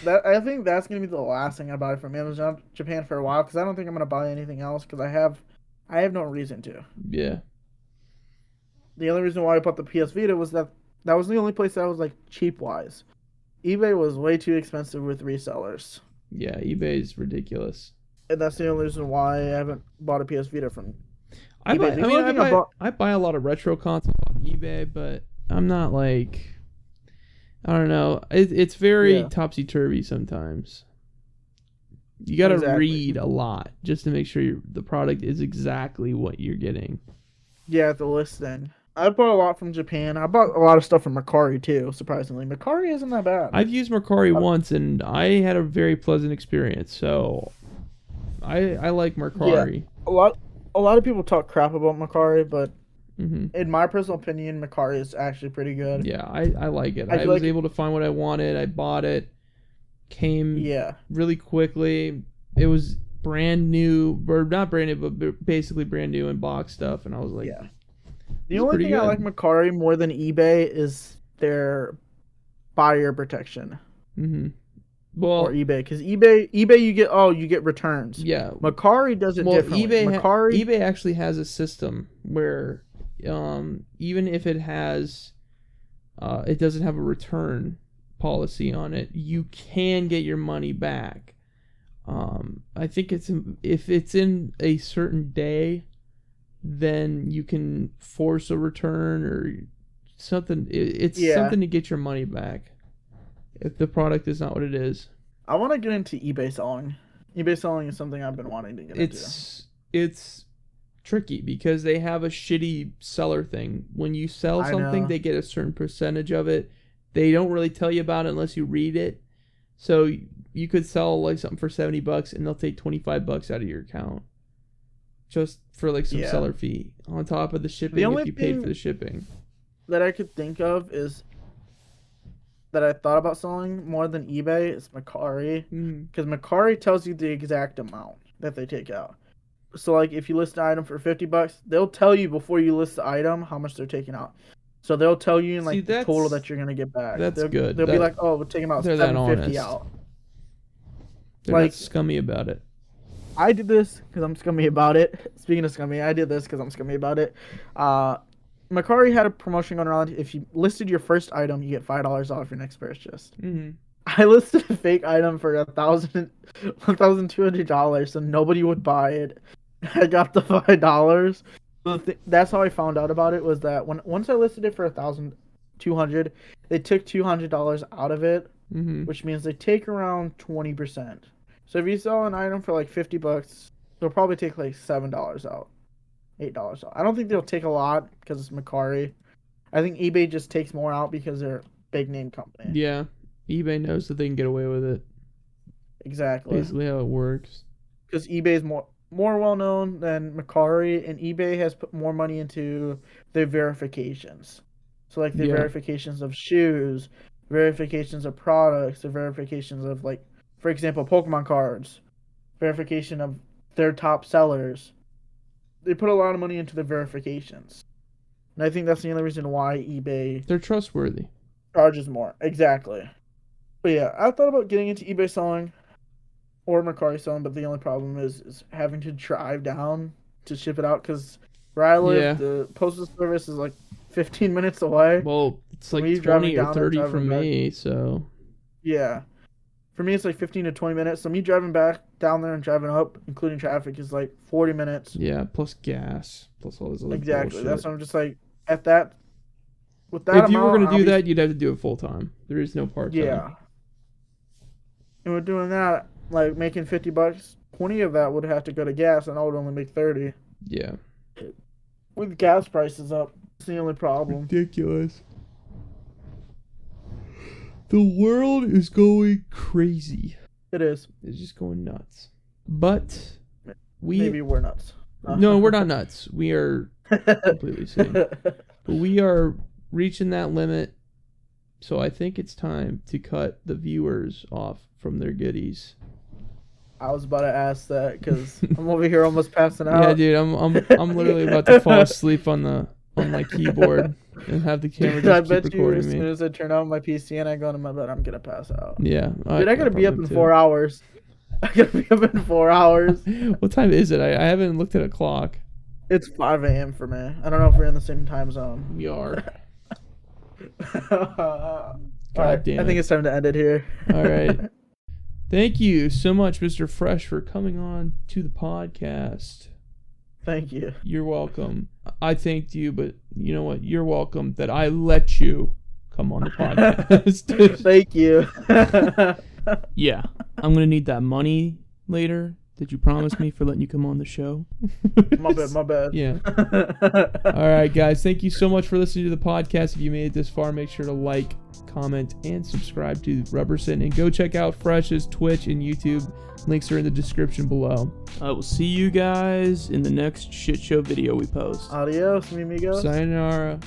that. I think that's gonna be the last thing I buy from Amazon Japan for a while, because I don't think I'm gonna buy anything else, because I have no reason to. Yeah. The only reason why I bought the PS Vita was that was the only place that was like cheap wise. eBay was way too expensive with resellers. Yeah, eBay is ridiculous. And that's the only reason why I haven't bought a PS Vita from eBay. I buy a lot of retro consoles on eBay, but I'm not like, I don't know. It's very topsy-turvy sometimes. You got to read a lot just to make sure the product is exactly what you're getting. Yeah, the listing. I bought a lot from Japan. I bought a lot of stuff from Mercari too, surprisingly. Mercari isn't that bad. I've used Mercari once, and I had a very pleasant experience, so I like Mercari. Yeah. A lot of people talk crap about Mercari, but In my personal opinion, Macari is actually pretty good. Yeah, I like it. I I feel was like- able to find what I wanted. I bought it. Came Yeah. really quickly. It was brand new, or not brand new, but basically brand new in box stuff. And I was like, Yeah. The it's only pretty thing I good. like Macari more than eBay is their buyer protection. Well, Or eBay, because eBay you get returns. yeah. Macari does it differently. eBay actually has a system where, even if it has, it doesn't have a return policy on it, you can get your money back. I think if it's in a certain day, then you can force a return or something. It's something to get your money back if the product is not what it is. I want to get into eBay selling. eBay selling is something I've been wanting to get into. It's tricky because they have a shitty seller thing. When you sell something, they get a certain percentage of it. They don't really tell you about it unless you read it. So you could sell like something for $70 and they'll take $25 out of your account just for like some seller fee on top of the shipping if you paid for the shipping. That I could think of is that I thought about selling more than eBay is Macari, because Macari tells you the exact amount that they take out. So like if you list an item for $50, they'll tell you before you list the item how much they're taking out. So they'll tell you in like the total that you're gonna get back. That's good. They'll be like, oh, we're taking about $750 out. They're not scummy about it. I did this because I'm scummy about it. Speaking of scummy, I did this because I'm scummy about it. Macari had a promotion going around. If you listed your first item, you get $5 off your next purchase. I listed a fake item for $1,200, so nobody would buy it. I got the $5. That's how I found out about it. Was that once I listed it for $1,200, they took $200 out of it, which means they take around 20%. So if you sell an item for like $50, they'll probably take like $7 out. $8 out. I don't think they'll take a lot because it's Macari. I think eBay just takes more out because they're a big name company. Yeah, eBay knows that they can get away with it. Exactly. Basically how it works. Because eBay is more well known than Macari, and eBay has put more money into their verifications. So like the verifications of shoes, verifications of products, the verifications of like, for example, Pokemon cards, verification of their top sellers. They put a lot of money into the verifications. And I think that's the only reason why eBay... They're trustworthy. Charges more. Exactly. But yeah, I thought about getting into eBay selling or Macari selling, but the only problem is having to drive down to ship it out, because where I live, the postal service is like 15 minutes away. Well, it's like 20 or 30 from me, so... Yeah. For me, it's like 15 to 20 minutes. So me driving back down there and driving up, including traffic, is like 40 minutes. Yeah, plus gas, plus all this other Exactly. bullshit. That's what I'm just like, with that if you were going to do that, you'd have to do it full time. There is no part time. Yeah. And we're doing that, like making $50, 20 of that would have to go to gas, and I would only make 30. Yeah. With gas prices up, it's the only problem. Ridiculous. The world is going crazy. It is. It's just going nuts. But maybe we're nuts. No, we're not nuts. We are completely sane. But we are reaching that limit. So I think it's time to cut the viewers off from their goodies. I was about to ask that because I'm over here almost passing out. Yeah, dude, I'm literally about to fall asleep on my keyboard and have the camera just keep recording me. As soon as I turn on my PC and I go to my bed, I'm gonna pass out. Yeah. Dude, I gotta be up in 4 hours. I gotta be up in 4 hours. What time is it? I haven't looked at a clock. It's 5 a.m. for me. I don't know if we're in the same time zone. We are. God damn it. I think it's time to end it here. All right. Thank you so much, Mr. Fresh, for coming on to the podcast. Thank you. You're welcome. I thanked you, but you know what? You're welcome that I let you come on the podcast. Thank you. Yeah. I'm going to need that money later Did you promise me for letting you come on the show? My bad. Yeah. All right, guys. Thank you so much for listening to the podcast. If you made it this far, make sure to like, comment, and subscribe to Rubberson. And go check out Fresh's Twitch and YouTube. Links are in the description below. I will see you guys in the next shit show video we post. Adios, mi amigos. Sayonara.